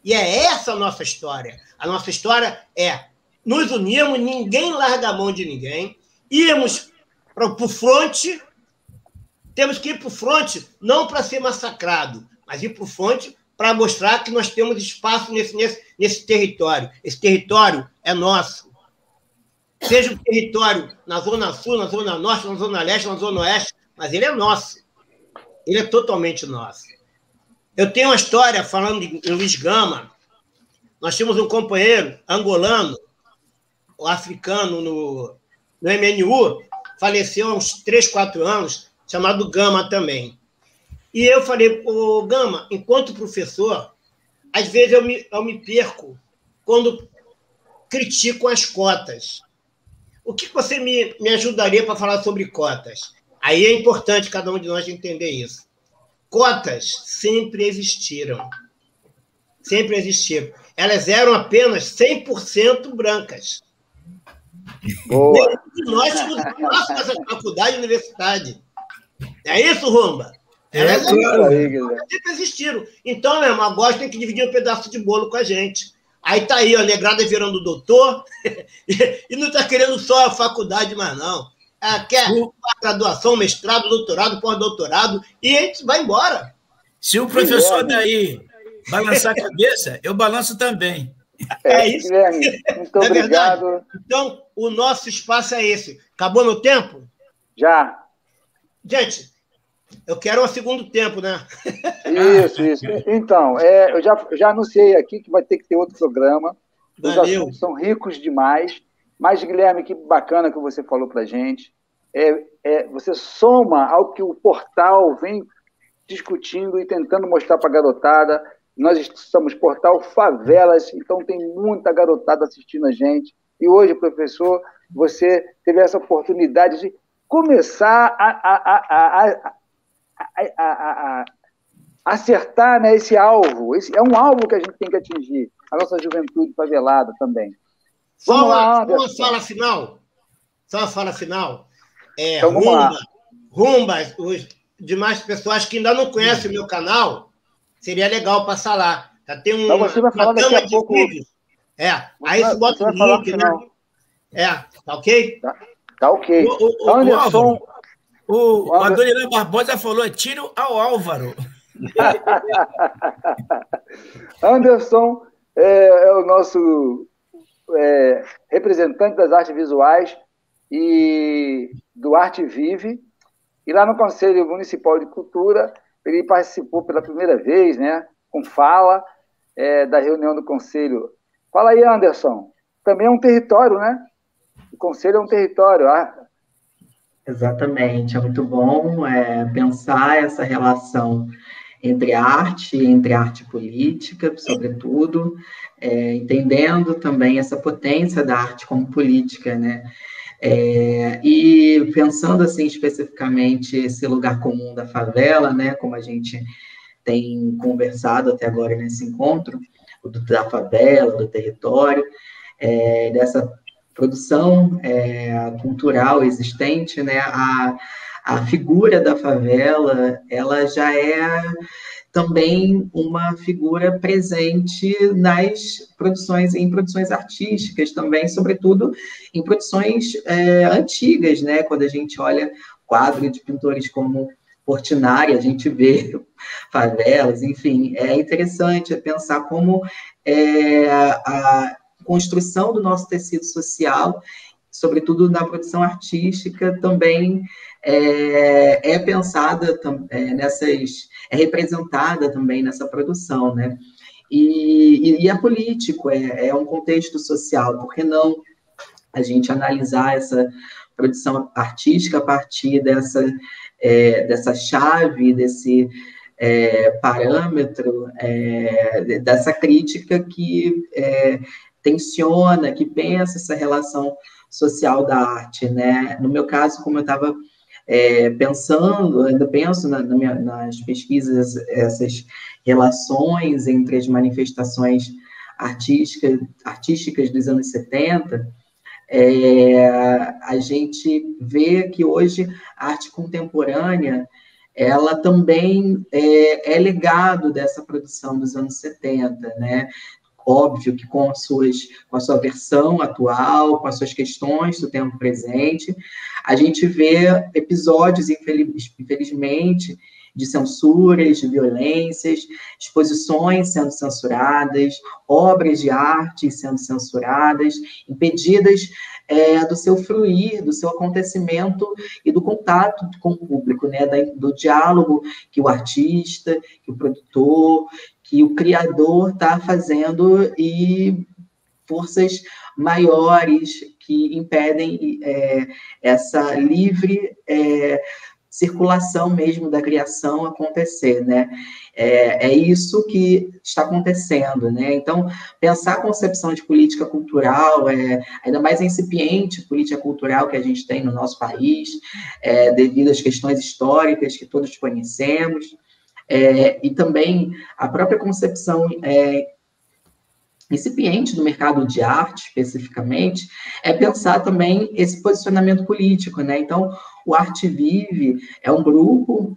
E é essa a nossa história. A nossa história é nos unirmos, ninguém larga a mão de ninguém, irmos para o fronte, temos que ir para o fronte não para ser massacrado, mas ir para o fronte para mostrar que nós temos espaço nesse território. Esse território é nosso. Seja um território na Zona Sul, na Zona Norte, na Zona Leste, na Zona Oeste, mas ele é nosso. Ele é totalmente nosso. Eu tenho uma história falando de Luiz Gama. Nós tínhamos um companheiro angolano, o africano no MNU, faleceu há uns 3, 4 anos, chamado Gama também. E eu falei, ô Gama, enquanto professor, às vezes eu me perco quando critico as cotas. O que você me ajudaria para falar sobre cotas? Aí é importante cada um de nós entender isso. Cotas sempre existiram. Sempre existiram. Elas eram apenas 100% brancas. Boa. Nenhum de nós estudamos essa faculdade e universidade. É isso, Rumba? Elas sempre existiram. Então, meu irmão, agora tem que dividir um pedaço de bolo com a gente. Aí tá aí, ó, a negrada virando doutor e não tá querendo só a faculdade mais, não. Ela quer graduação, mestrado, doutorado, pós-doutorado e a gente vai embora. Se o professor daí balançar a cabeça, eu balanço também. É isso. Guilherme, muito obrigado. Verdade? Então, o nosso espaço é esse. Acabou meu tempo? Já. Gente, eu quero um segundo tempo, né? Isso. Então, eu já anunciei aqui que vai ter que ter outro programa. Os assuntos são ricos demais. Mas, Guilherme, que bacana que você falou para a gente. Você soma ao que o portal vem discutindo e tentando mostrar para a garotada. Nós somos portal Favelas, então tem muita garotada assistindo a gente. E hoje, professor, você teve essa oportunidade de começar a acertar, né, esse alvo. Esse é um alvo que a gente tem que atingir, a nossa juventude favelada também. Vamos lá, uma fala final. Só uma fala final. Então, Rumba, os demais pessoas que ainda não conhecem o meu canal, seria legal passar lá. Já tem Mas você vai falar daqui a pouco. Aí você bota o link, né? Tá ok? Tá ok. Anderson... O Adoniran Barbosa falou, tiro ao Álvaro. Anderson é o nosso representante das artes visuais e do Arte Vive. E lá no Conselho Municipal de Cultura, ele participou pela primeira vez, né, com fala da reunião do Conselho. Fala aí, Anderson. Também é um território, né? O Conselho é um território. Exatamente. É muito bom pensar essa relação entre arte e política, sobretudo, entendendo também essa potência da arte como política, né? E pensando assim especificamente esse lugar comum da favela, né, como a gente tem conversado até agora nesse encontro, da favela, do território, dessa produção cultural existente, né, a figura da favela, ela já é também uma figura presente em produções artísticas também, sobretudo em produções antigas, né? Quando a gente olha quadro de pintores como Portinari, a gente vê favelas, enfim, é interessante pensar como a construção do nosso tecido social, sobretudo na produção artística, também é pensada, é representada também nessa produção, né? E é político, é um contexto social, por que não a gente analisar essa produção artística a partir dessa chave, desse parâmetro, dessa crítica que tensiona, que pensa essa relação social da arte, né? No meu caso, como eu estava pensando, ainda penso nas pesquisas, essas relações entre as manifestações artísticas dos anos 70, a gente vê que hoje a arte contemporânea, ela também é legado dessa produção dos anos 70, né? Óbvio que com a sua versão atual, com as suas questões do tempo presente, a gente vê episódios, infelizmente, de censuras, de violências, exposições sendo censuradas, obras de arte sendo censuradas, impedidas do seu fluir, do seu acontecimento e do contato com o público, né? Do diálogo que o artista, que o produtor, que o criador está fazendo, e forças maiores que impedem essa livre circulação mesmo da criação acontecer, né? É isso que está acontecendo, né? Então, pensar a concepção de política cultural, ainda mais a incipiente política cultural que a gente tem no nosso país, devido às questões históricas que todos conhecemos, e também a própria concepção incipiente do mercado de arte, especificamente, é pensar também esse posicionamento político, né? Então, o Arte Vive é um grupo,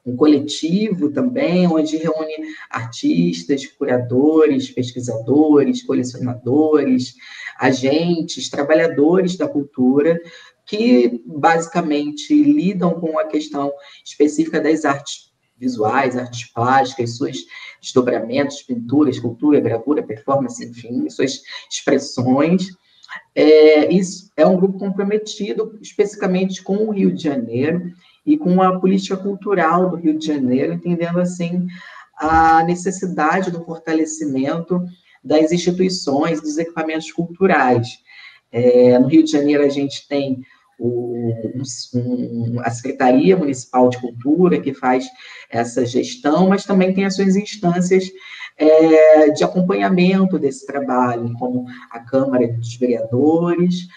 um coletivo também, onde reúne artistas, curadores, pesquisadores, colecionadores, agentes, trabalhadores da cultura, que basicamente lidam com a questão específica das artes visuais, artes plásticas, suas desdobramentos, pintura, escultura, gravura, performance, enfim, suas expressões. Isso é um grupo comprometido especificamente com o Rio de Janeiro e com a política cultural do Rio de Janeiro, entendendo, assim, a necessidade do fortalecimento das instituições, dos equipamentos culturais. No Rio de Janeiro, a gente tem a Secretaria Municipal de Cultura, que faz essa gestão, mas também tem as suas instâncias de acompanhamento desse trabalho, como a Câmara dos Vereadores,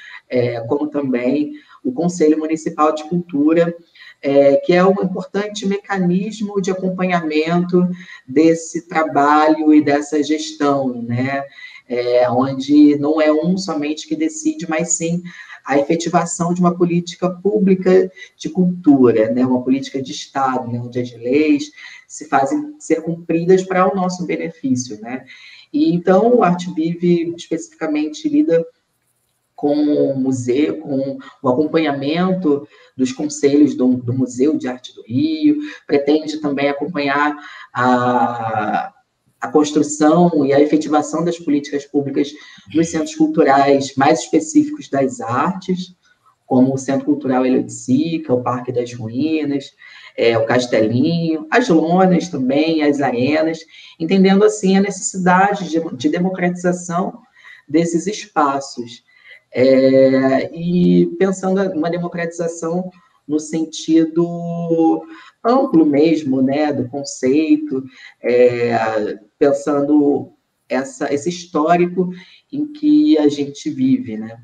como também o Conselho Municipal de Cultura, que é um importante mecanismo de acompanhamento desse trabalho e dessa gestão, né? Onde não é somente que decide, mas sim a efetivação de uma política pública de cultura, né? Uma política de Estado, né? Onde as leis se fazem ser cumpridas para o nosso benefício, né? E então o Arte Vive especificamente lida com o museu, com o acompanhamento dos conselhos do Museu de Arte do Rio, pretende também acompanhar a construção e a efetivação das políticas públicas nos centros culturais mais específicos das artes, como o Centro Cultural Hélio de Sica, o Parque das Ruínas, o Castelinho, as lonas também, as arenas, entendendo, assim, a necessidade de democratização desses espaços. E pensando uma democratização no sentido amplo mesmo, né, do conceito, pensando esse histórico em que a gente vive, né.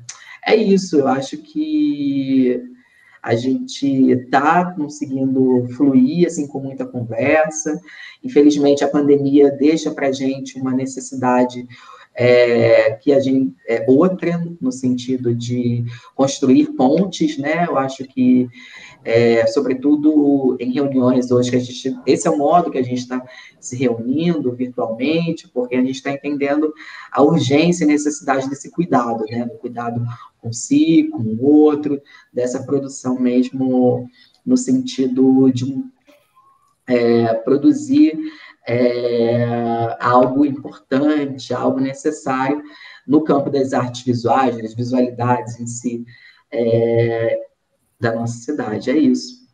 É isso, eu acho que a gente está conseguindo fluir, assim, com muita conversa. Infelizmente, a pandemia deixa para a gente uma necessidade que a gente outra no sentido de construir pontes, né? Eu acho que sobretudo em reuniões hoje, esse é o modo que a gente está se reunindo virtualmente, porque a gente está entendendo a urgência e necessidade desse cuidado, né? Do cuidado com si, com o outro, dessa produção mesmo no sentido de produzir algo importante, algo necessário no campo das artes visuais, das visualidades em si, da nossa cidade. É isso.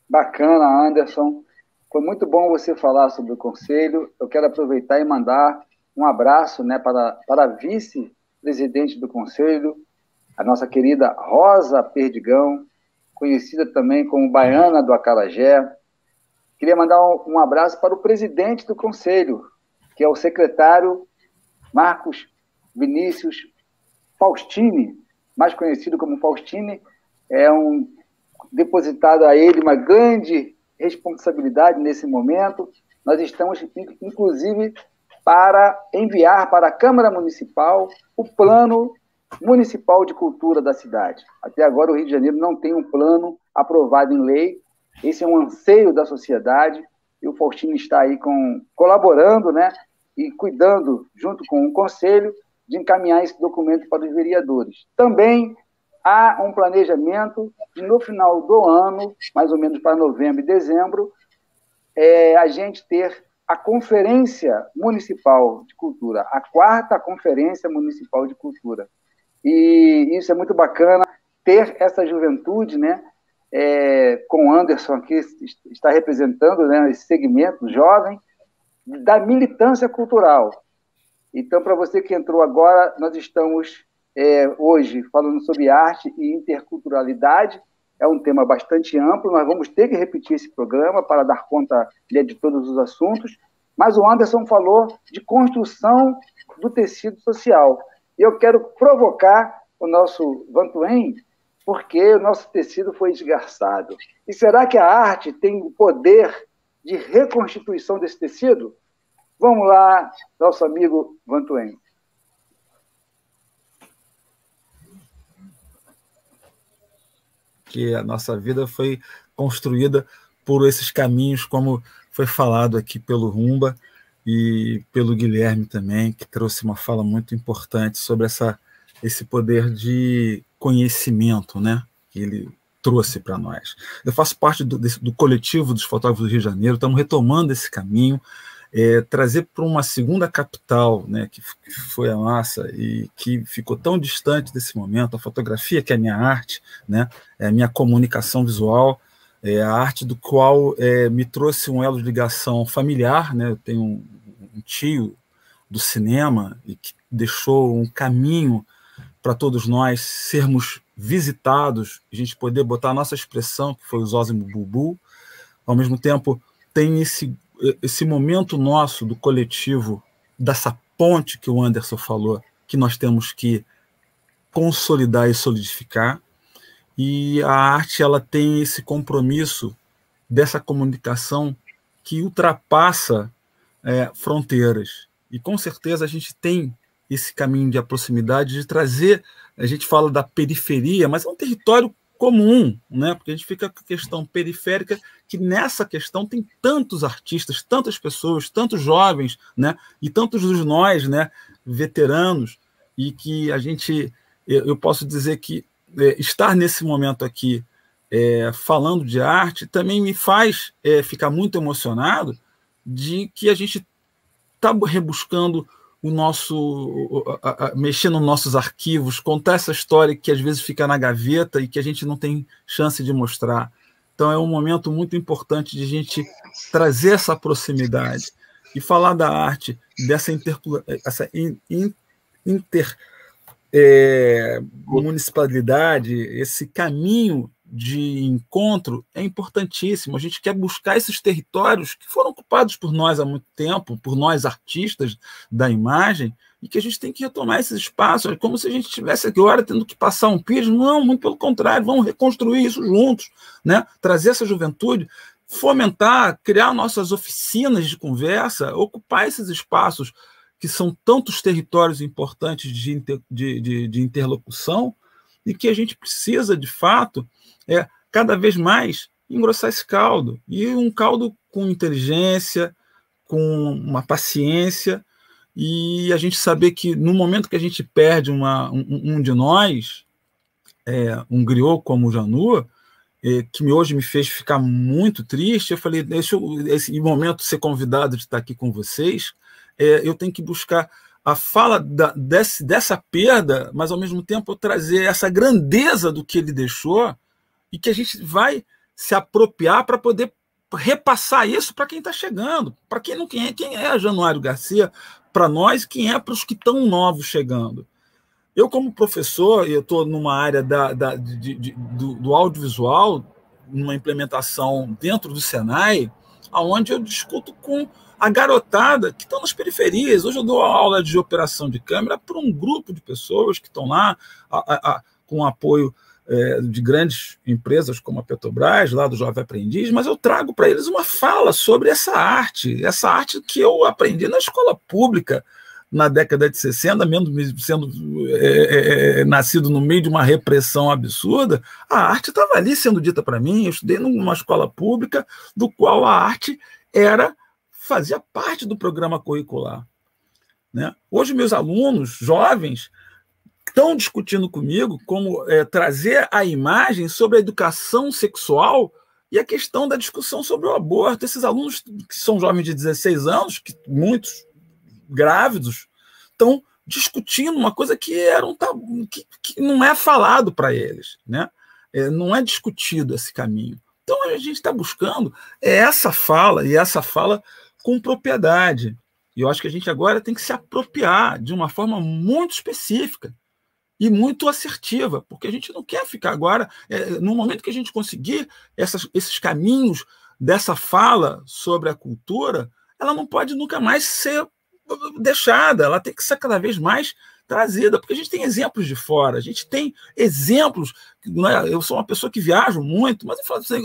Bacana, Anderson. Foi muito bom você falar sobre o Conselho. Eu quero aproveitar e mandar um abraço, né, para a vice-presidente do Conselho, a nossa querida Rosa Perdigão, conhecida também como Baiana do Acarajé. Queria mandar um abraço para o presidente do Conselho, que é o secretário Marcos Vinícius Faustini, mais conhecido como Faustini. É depositado a ele uma grande responsabilidade nesse momento. Nós estamos, inclusive, para enviar para a Câmara Municipal o Plano Municipal de Cultura da cidade. Até agora, o Rio de Janeiro não tem um plano aprovado em lei. Esse é um anseio da sociedade, e o Faustino está aí colaborando, né, e cuidando, junto com o Conselho, de encaminhar esse documento para os vereadores. Também há um planejamento de, no final do ano, mais ou menos para novembro e dezembro, a gente ter a Conferência Municipal de Cultura, a 4ª Conferência Municipal de Cultura. E isso é muito bacana, ter essa juventude, né, com o Anderson aqui, está representando, né, esse segmento jovem da militância cultural. Então, para você que entrou agora, nós estamos hoje falando sobre arte e interculturalidade. É um tema bastante amplo, nós vamos ter que repetir esse programa para dar conta de todos os assuntos, mas o Anderson falou de construção do tecido social. E eu quero provocar o nosso Vantuem, porque o nosso tecido foi esgarçado. E será que a arte tem o poder de reconstituição desse tecido? Vamos lá, nosso amigo Vantuem. Que a nossa vida foi construída por esses caminhos, como foi falado aqui pelo Rumba e pelo Guilherme também, que trouxe uma fala muito importante sobre esse poder de conhecimento, né, que ele trouxe para nós. Eu faço parte do coletivo dos fotógrafos do Rio de Janeiro, estamos retomando esse caminho, trazer para uma segunda capital, né, que foi a nossa e que ficou tão distante desse momento, a fotografia, que é a minha arte, né, é a minha comunicação visual, é a arte do qual me trouxe um elo de ligação familiar, né, eu tenho um tio do cinema e que deixou um caminho para todos nós sermos visitados, a gente poder botar a nossa expressão, que foi o Zózimo Bubu. Ao mesmo tempo, tem esse momento nosso do coletivo, dessa ponte que o Anderson falou, que nós temos que consolidar e solidificar, e a arte ela tem esse compromisso dessa comunicação que ultrapassa fronteiras, e com certeza a gente tem esse caminho de proximidade, de trazer, a gente fala da periferia, mas é um território comum, né? Porque a gente fica com a questão periférica, que nessa questão tem tantos artistas, tantas pessoas, tantos jovens, né? E tantos dos nós, né, veteranos, e que a gente, eu posso dizer que estar nesse momento aqui falando de arte também me faz ficar muito emocionado de que a gente está rebuscando o nosso, mexer nos nossos arquivos, contar essa história que às vezes fica na gaveta e que a gente não tem chance de mostrar. Então é um momento muito importante de a gente trazer essa proximidade e falar da arte, dessa municipalidade, esse caminho de encontro é importantíssimo. A gente quer buscar esses territórios que foram ocupados por nós há muito tempo, por nós artistas da imagem, e que a gente tem que retomar esses espaços, como se a gente estivesse agora tendo que passar um piso. Não, muito pelo contrário, vamos reconstruir isso juntos, né? Trazer essa juventude, fomentar, criar nossas oficinas de conversa, ocupar esses espaços que são tantos territórios importantes de interlocução e que a gente precisa, de fato, cada vez mais engrossar esse caldo. E um caldo com inteligência, com uma paciência, e a gente saber que no momento que a gente perde um de nós, um griot como o Janot, que hoje me fez ficar muito triste, eu falei, esse momento de ser convidado de estar aqui com vocês, eu tenho que buscar a fala dessa perda, mas ao mesmo tempo eu trazer essa grandeza do que ele deixou e que a gente vai se apropriar para poder repassar isso para quem está chegando, para quem é Januário Garcia, para nós, quem é para os que estão novos chegando. Eu, como professor, eu estou numa área do audiovisual, numa implementação dentro do Senai, onde eu discuto com a garotada que estão nas periferias. Hoje eu dou aula de operação de câmera para um grupo de pessoas que estão lá com apoio de grandes empresas como a Petrobras, lá do Jovem Aprendiz, mas eu trago para eles uma fala sobre essa arte que eu aprendi na escola pública na década de 60, mesmo sendo nascido no meio de uma repressão absurda. A arte estava ali sendo dita para mim. Eu estudei numa escola pública do qual a arte fazia parte do programa curricular, né? Hoje meus alunos jovens estão discutindo comigo como trazer a imagem sobre a educação sexual e a questão da discussão sobre o aborto. Esses alunos que são jovens de 16 anos, que muitos grávidos, estão discutindo uma coisa que que não é falado para eles, né? Não é discutido esse caminho. Então a gente está buscando essa fala, e essa fala com propriedade. E eu acho que a gente agora tem que se apropriar de uma forma muito específica e muito assertiva, porque a gente não quer ficar agora, no momento que a gente conseguir esses caminhos dessa fala sobre a cultura, ela não pode nunca mais ser deixada, ela tem que ser cada vez mais trazida, porque a gente tem exemplos de fora, a gente tem exemplos, eu sou uma pessoa que viajo muito, mas eu falo assim,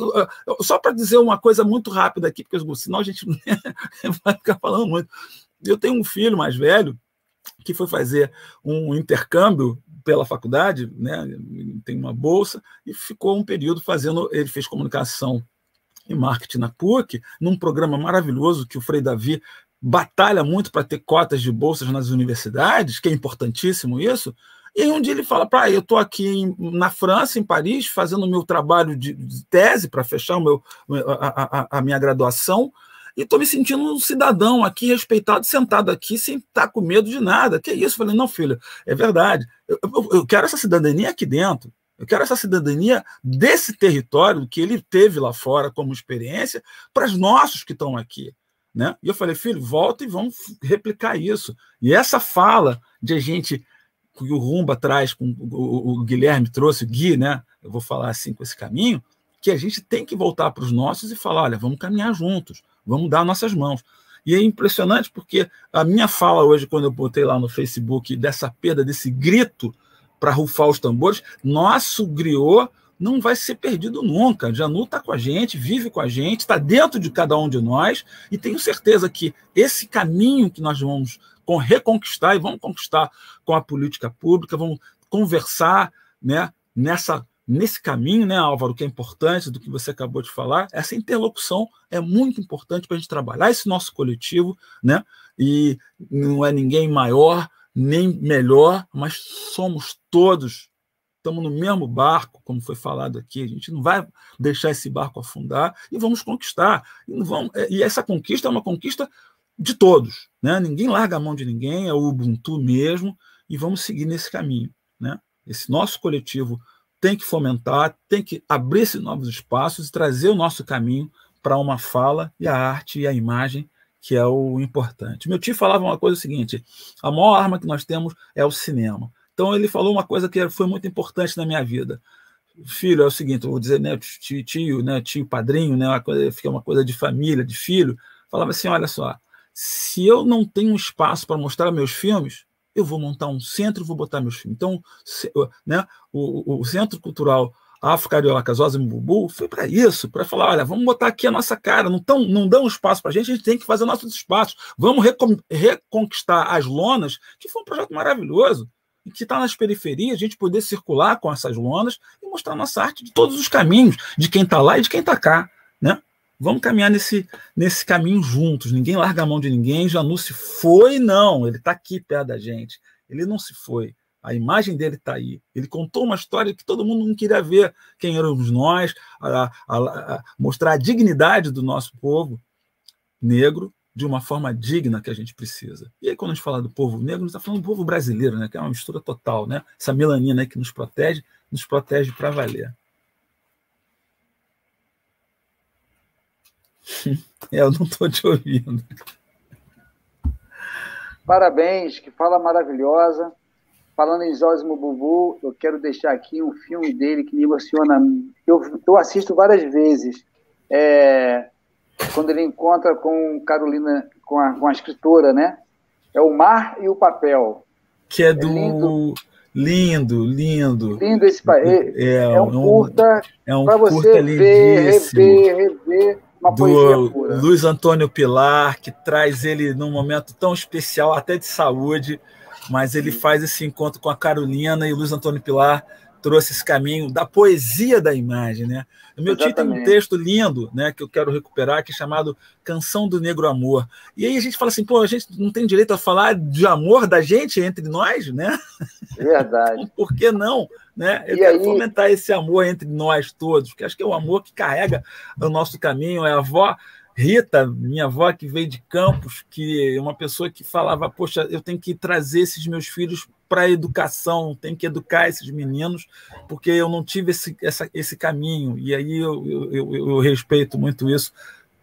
só para dizer uma coisa muito rápida aqui, porque senão a gente vai ficar falando muito. Eu tenho um filho mais velho que foi fazer um intercâmbio pela faculdade, né, tem uma bolsa, e ficou um período ele fez comunicação e marketing na PUC, num programa maravilhoso que o Frei Davi batalha muito para ter cotas de bolsas nas universidades, que é importantíssimo isso. E aí um dia ele fala, eu estou aqui na França, em Paris, fazendo o meu trabalho de tese para fechar a minha graduação, e estou me sentindo um cidadão aqui, respeitado, sentado aqui, sem estar com medo de nada. Que isso? Eu falei, não, filho, é verdade. Eu quero essa cidadania aqui dentro. Eu quero essa cidadania desse território que ele teve lá fora como experiência para os nossos que estão aqui, né? E eu falei, filho, volta e vamos replicar isso. E essa fala de a gente, que o Rumba traz, o Guilherme trouxe, o Gui, né? Eu vou falar assim com esse caminho, que a gente tem que voltar para os nossos e falar, olha, vamos caminhar juntos, vamos dar nossas mãos. E é impressionante porque a minha fala hoje, quando eu botei lá no Facebook dessa perda, desse grito para rufar os tambores, nosso griot não vai ser perdido nunca. Janot está com a gente, vive com a gente, está dentro de cada um de nós, e tenho certeza que esse caminho que nós vamos reconquistar, e vamos conquistar com a política pública, vamos conversar, né, nesse caminho, né, Álvaro, que é importante do que você acabou de falar. Essa interlocução é muito importante para a gente trabalhar esse nosso coletivo, né, e não é ninguém maior nem melhor, mas somos todos, estamos no mesmo barco, como foi falado aqui, a gente não vai deixar esse barco afundar e vamos conquistar. E essa conquista é uma conquista de todos, né? Ninguém larga a mão de ninguém, é o Ubuntu mesmo, e vamos seguir nesse caminho, né? Esse nosso coletivo tem que fomentar, tem que abrir esses novos espaços e trazer o nosso caminho para uma fala e a arte e a imagem, que é o importante. Meu tio falava uma coisa seguinte, a maior arma que nós temos é o cinema. Então ele falou uma coisa que foi muito importante na minha vida. Filho, é o seguinte, eu vou dizer, né, tio padrinho, né, fica uma coisa de família, de filho, falava assim, olha só, se eu não tenho espaço para mostrar meus filmes, eu vou montar um centro e vou botar meus filmes. Então, né, o Centro Cultural Afro-Cariocas, Zózimo Bubu, foi para isso, para falar, olha, vamos botar aqui a nossa cara, não dão espaço para a gente tem que fazer nossos espaços, vamos reconquistar as lonas, que foi um projeto maravilhoso, e que está nas periferias, a gente poder circular com essas lonas e mostrar nossa arte de todos os caminhos, de quem está lá e de quem está cá, né? Vamos caminhar nesse caminho juntos, ninguém larga a mão de ninguém, Janu se foi, não, ele está aqui perto da gente, ele não se foi. A imagem dele está aí. Ele contou uma história que todo mundo não queria ver quem éramos nós, mostrar a dignidade do nosso povo negro de uma forma digna que a gente precisa. E aí, quando a gente fala do povo negro, a gente está falando do povo brasileiro, né? Que é uma mistura total, né? Essa melanina aí que nos protege para valer. Eu não estou te ouvindo. Parabéns, que fala maravilhosa. Falando em Zózimo Bubu, eu quero deixar aqui um filme dele que me emociona. Eu assisto várias vezes. Quando ele encontra com Carolina, com a escritora, né? É O Mar e o Papel. Que é do... Lindo. Lindo esse país. É um curta para você rever uma poesia pura. Luiz Antônio Pilar, que traz ele num momento tão especial, até de saúde, mas ele faz esse encontro com a Carolina e o Luiz Antônio Pilar trouxe esse caminho da poesia da imagem, né? O meu tio tem um texto lindo, né, que eu quero recuperar, que é chamado Canção do Negro Amor. E aí a gente fala assim, pô, a gente não tem direito a falar de amor da gente entre nós, né? Verdade. Por que não? Né? Eu quero fomentar esse amor entre nós todos, porque acho que é o amor que carrega o nosso caminho, é a avó Rita, minha avó, que veio de Campos, que é uma pessoa que falava, poxa, eu tenho que trazer esses meus filhos para a educação, tenho que educar esses meninos, porque eu não tive esse caminho, e aí eu respeito muito isso,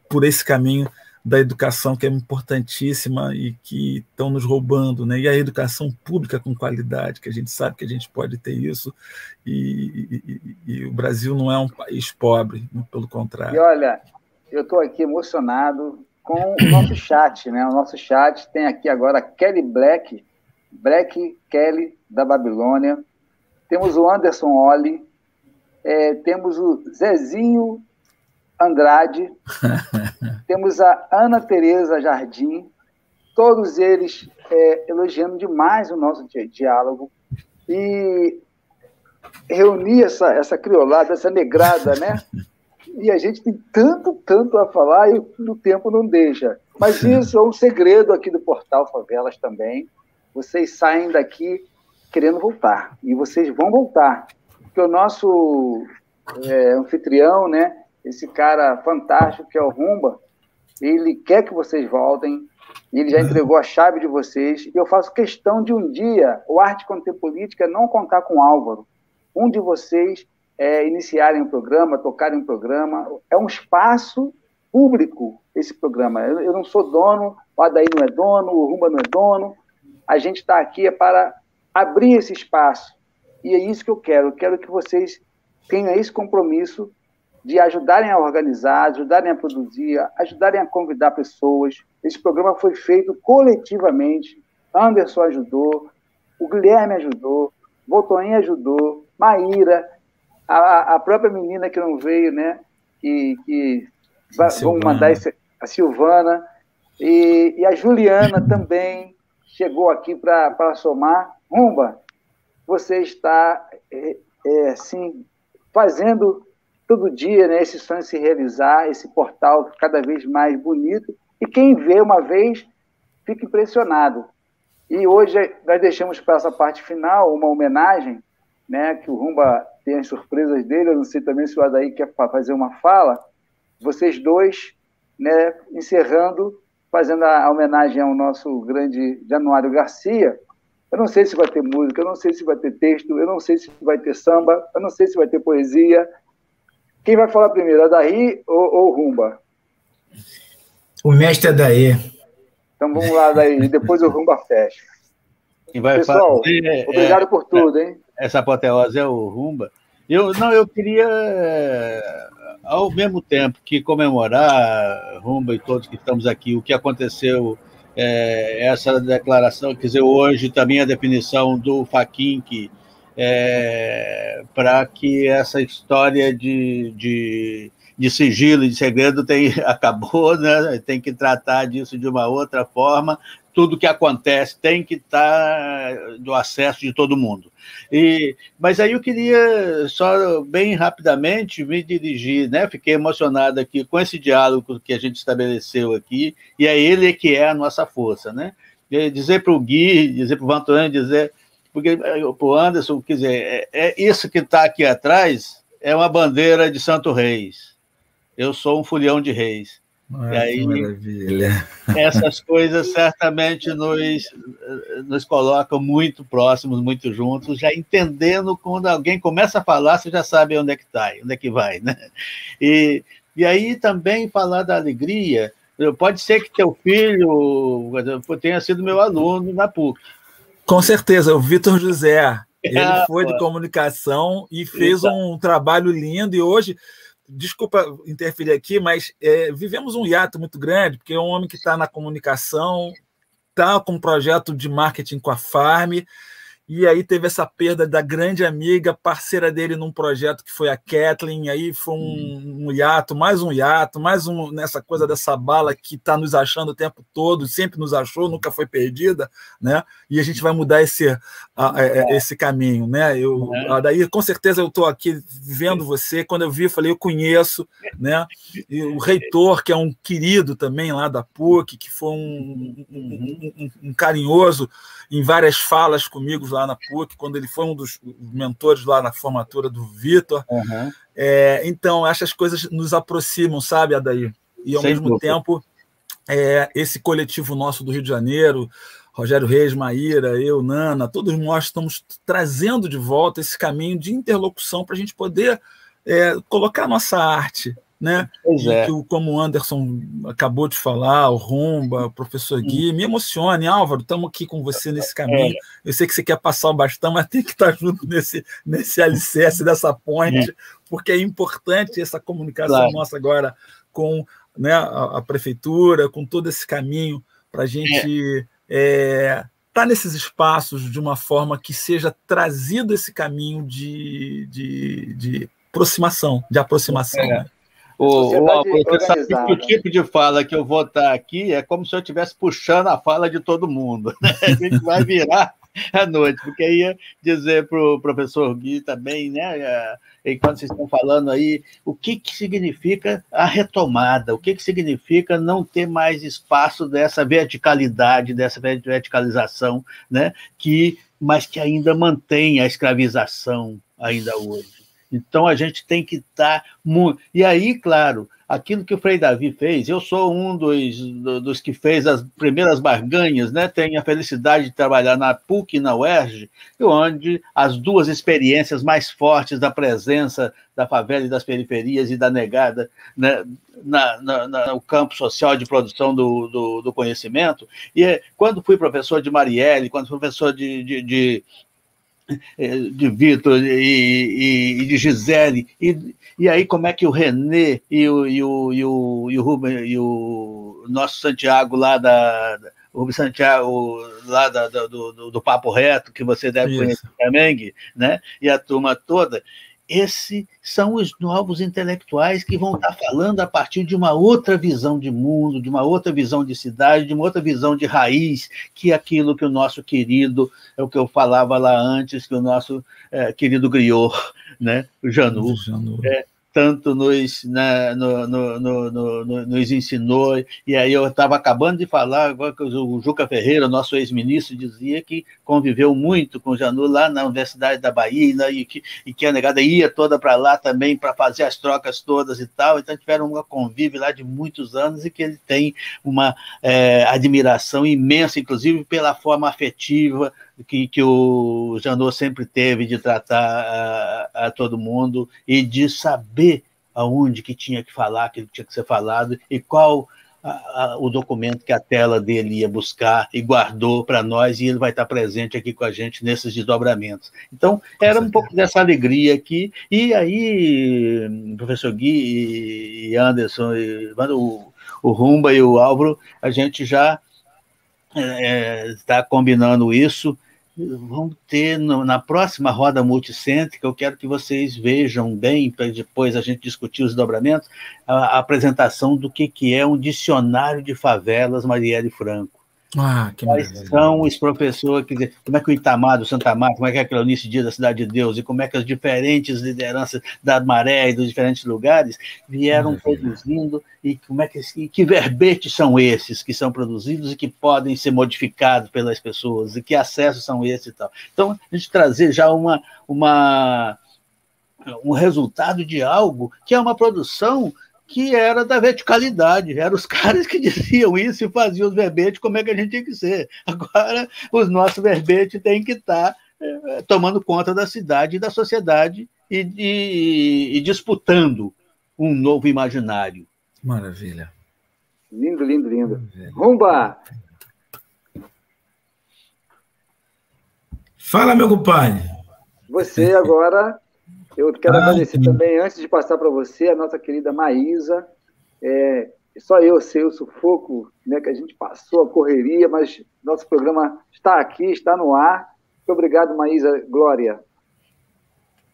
por esse caminho da educação, que é importantíssima e que estão nos roubando, né? E a educação pública com qualidade, que a gente sabe que a gente pode ter isso, e o Brasil não é um país pobre, pelo contrário. E olha, eu estou aqui emocionado com o nosso chat, né? O nosso chat tem aqui agora Kelly Black Kelly, da Babilônia. Temos o Anderson Oli. Temos o Zezinho Andrade. Temos a Ana Tereza Jardim. Todos eles elogiando demais o nosso diálogo. E reunir essa criolada, essa negrada, né? E a gente tem tanto a falar e o tempo não deixa. Mas isso é um segredo aqui do Portal Favelas também. Vocês saem daqui querendo voltar. E vocês vão voltar. Porque o nosso anfitrião, né, esse cara fantástico que é o Rumba, ele quer que vocês voltem. Ele já entregou a chave de vocês. E eu faço questão de um dia, o Arte Contra Política, não contar com o Álvaro. Um de vocês iniciarem o programa, tocarem o programa. É um espaço público esse programa. Eu não sou dono, o Adair não é dono, o Rumba não é dono. A gente está aqui para abrir esse espaço. E é isso que eu quero. Eu quero que vocês tenham esse compromisso de ajudarem a organizar, ajudarem a produzir, ajudarem a convidar pessoas. Esse programa foi feito coletivamente. Anderson ajudou, o Guilherme ajudou, Voltoinha ajudou, Maíra, a própria menina que não veio, né? Vamos mandar a Silvana, e a Juliana também chegou aqui para somar. Rumba, você está assim, fazendo todo dia, né, esse sonho se realizar, esse portal cada vez mais bonito, e quem vê uma vez fica impressionado. E hoje nós deixamos para essa parte final uma homenagem, né, que o Rumba tem as surpresas dele, eu não sei também se o Adair quer fazer uma fala, vocês dois, né, encerrando, fazendo a homenagem ao nosso grande Januário Garcia. Eu não sei se vai ter música, eu não sei se vai ter texto, eu não sei se vai ter samba, eu não sei se vai ter poesia. Quem vai falar primeiro, Adair ou Rumba? O mestre Adair. Então vamos lá, Adair, e depois o Rumba fecha. Pessoal, obrigado por tudo, hein? Essa apoteose é o Rumba. Eu queria, ao mesmo tempo que comemorar, Rumba e todos que estamos aqui, o que aconteceu, essa declaração, quer dizer, hoje também a definição do Fachin, que para que essa história de sigilo e de segredo acabou, né? Tem que tratar disso de uma outra forma. Tudo que acontece tem que estar do acesso de todo mundo. Mas aí eu queria, só bem rapidamente, me dirigir, né? Fiquei emocionado aqui com esse diálogo que a gente estabeleceu aqui, e é ele que é a nossa força, né? Dizer para o Gui, dizer para o Vantuan, dizer para o Anderson, quer dizer, isso que está aqui atrás é uma bandeira de Santo Reis. Eu sou um folião de reis. E aí, que maravilha. Essas coisas certamente nos colocam muito próximos, muito juntos, já entendendo quando alguém começa a falar, você já sabe onde é que está, onde é que vai, né? E aí também falar da alegria, pode ser que teu filho tenha sido meu aluno na PUC. Com certeza, o Vitor José. Ele foi de comunicação e fez um trabalho lindo, e hoje... Desculpa interferir aqui, mas vivemos um hiato muito grande, porque é um homem que está na comunicação, está com um projeto de marketing com a Farm, e aí teve essa perda da grande amiga, parceira dele num projeto que foi a Kathleen, aí foi um hiato, mais nessa coisa dessa bala que está nos achando o tempo todo, sempre nos achou, nunca foi perdida, né? E a gente vai mudar esse caminho, né? Daí, com certeza, eu estou aqui vendo você, quando eu vi, eu falei, eu conheço, né? E o reitor, que é um querido também lá da PUC, que foi um carinhoso em várias falas comigo lá na PUC, quando ele foi um dos mentores lá na formatura do Vitor. Então, essas coisas nos aproximam, sabe, Adair? E, ao mesmo tempo, esse coletivo nosso do Rio de Janeiro, Rogério Reis, Maíra, eu, Nana, todos nós estamos trazendo de volta esse caminho de interlocução para a gente poder colocar a nossa arte, né? Como o Anderson acabou de falar, o Rumba, o professor Gui, me emocione, Álvaro, estamos aqui com você nesse caminho. Eu sei que você quer passar o bastão, mas tem que estar junto nesse alicerce, dessa ponte, porque é importante essa comunicação nossa agora com, né, a prefeitura, com todo esse caminho, para a gente estar nesses espaços de uma forma que seja trazido esse caminho de aproximação, né? Você sabe que o tipo de fala que eu vou estar aqui é como se eu estivesse puxando a fala de todo mundo, né? A gente vai virar à noite, porque aí ia dizer para o professor Gui também, né? Enquanto vocês estão falando aí, o que significa a retomada, o que significa não ter mais espaço dessa verticalidade, dessa verticalização, né? Mas que ainda mantém a escravização ainda hoje. Então, a gente tem que estar muito... E aí, claro, aquilo que o Frei Davi fez, eu sou um dos que fez as primeiras barganhas, né? Tenho a felicidade de trabalhar na PUC e na UERJ, onde as duas experiências mais fortes da presença da favela e das periferias e da negada, né? No campo social de produção do conhecimento. E quando fui professor de Marielle, quando fui professor de Vitor e de Gisele, e aí como é que o René e o nosso Santiago lá o Rubens Santiago lá do Papo Reto, que você deve conhecer também, né? E a turma toda, esses são os novos intelectuais que vão estar falando a partir de uma outra visão de mundo, de uma outra visão de cidade, de uma outra visão de raiz, que é aquilo que o nosso querido, é o que eu falava lá antes, que o nosso querido griot, né, o Janot, tanto nos ensinou. E aí eu estava acabando de falar, agora que o Juca Ferreira, nosso ex-ministro, dizia que conviveu muito com o Janot lá na Universidade da Bahia, né, e que a negada ia toda para lá também para fazer as trocas todas e tal. Então tiveram um convívio lá de muitos anos e que ele tem uma admiração imensa, inclusive pela forma afetiva que o Janot sempre teve de tratar a todo mundo e de saber aonde que tinha que falar, que tinha que ser falado, e qual o documento que a tela dele ia buscar e guardou para nós, e ele vai estar presente aqui com a gente nesses desdobramentos. Então, era um pouco dessa alegria aqui. E aí, professor Gui e Anderson, o Rumba e o Álvaro, a gente já está combinando isso. vamos ter, na próxima roda multicêntrica, eu quero que vocês vejam bem, para depois a gente discutir os dobramentos, a apresentação do que é um dicionário de favelas Marielle Franco. Que Quais são os professores, quer dizer, como é que o Itamar do Santa Marta, como é que é a Cleonice Dias da Cidade de Deus, e como é que as diferentes lideranças da Maré e dos diferentes lugares vieram produzindo, e como é que verbetes são esses que são produzidos e que podem ser modificados pelas pessoas, e que acessos são esses e tal. Então, a gente trazer já um resultado de algo que é uma produção que era da verticalidade, eram os caras que diziam isso e faziam os verbetes como é que a gente tinha que ser. Agora, os nossos verbetes têm que estar tomando conta da cidade e da sociedade e disputando um novo imaginário. Maravilha. Lindo, lindo, lindo. Maravilha. Rumba! Fala, meu compadre. Você agora... Eu quero agradecer também, antes de passar para você, a nossa querida Maísa. Só eu sei o sufoco, né, que a gente passou, a correria, mas nosso programa está aqui, está no ar. Muito obrigado, Maísa. Glória.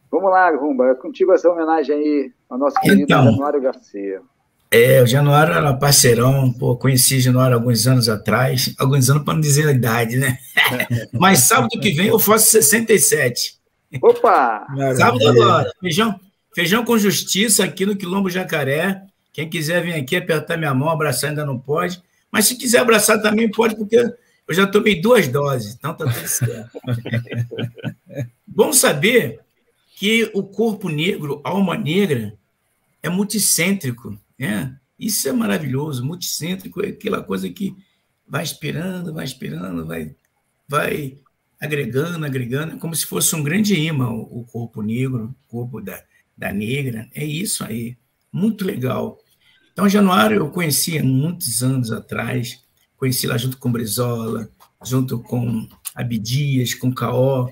Vamos lá, Rumba. É contigo essa homenagem aí ao nosso querido Januário Garcia. O Januário era parceirão, conheci o Januário há alguns anos atrás, alguns anos para não dizer a idade, né? Mas sábado que vem eu faço 67. Opa! Sábado agora, feijão com justiça aqui no Quilombo Jacaré. Quem quiser vir aqui apertar minha mão, abraçar ainda não pode. Mas se quiser abraçar também pode, porque eu já tomei 2 doses, então tá tudo certo. Bom saber que o corpo negro, a alma negra, é multicêntrico, né? Isso é maravilhoso. Multicêntrico é aquela coisa que vai esperando, vai agregando, é como se fosse um grande imã, o corpo negro, o corpo da negra, é isso aí, muito legal. Então, Januário eu conheci há muitos anos atrás, conheci lá junto com Brizola, junto com Abdias, com Caó,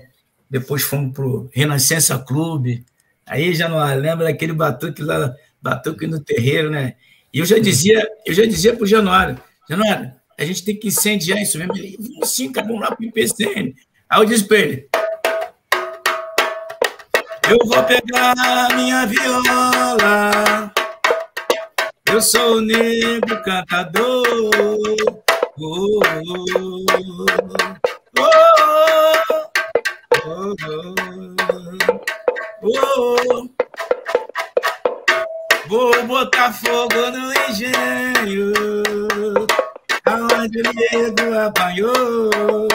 depois fomos para o Renascença Clube, aí Januário, lembra daquele batuque lá, batuque no terreiro, né? E eu já dizia para o Januário, a gente tem que incendiar isso mesmo, ele, vamos sim, cara, vamos lá para o IPCN. Aí eu disse para ele, eu vou pegar minha viola, eu sou o negro cantador, oh, oh, oh, oh, oh, vou botar fogo no engenho, aonde o negro apanhou,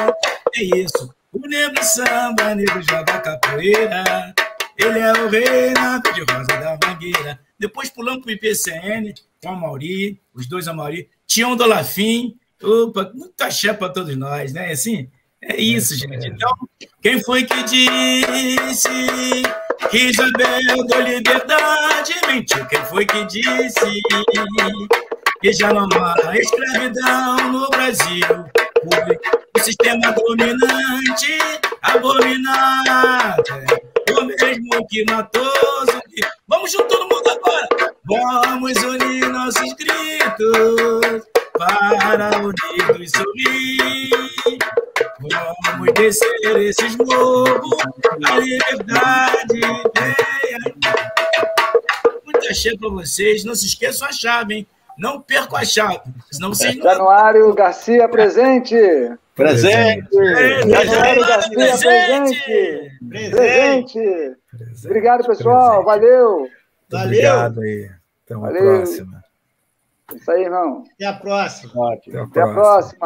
é isso. O negro samba, negro joga capoeira, ele é o rei na de rosa da mangueira. Depois pulamos para o IPCN, com a Mauri, os dois a Mauri, Tião do Lafim, opa, muito axé para todos nós, né? Assim, é isso, gente. Então, quem foi que disse que Isabel deu liberdade? Mentiu. Quem foi que disse que já não há escravidão no Brasil? O sistema dominante, abominado, o mesmo que matou Zumbi. Vamos junto todo mundo agora. Vamos unir nossos gritos para unidos sorrir. Vamos descer esses morros, a liberdade vem. Muito axé para vocês. Não se esqueçam a chave, hein? Não perco a chave, senão vocês não... Januário Garcia presente. Presente. Januário Garcia presente. Obrigado, pessoal. Valeu. Obrigado aí. Até uma próxima. Isso aí, irmão. Até a próxima. Até a próxima.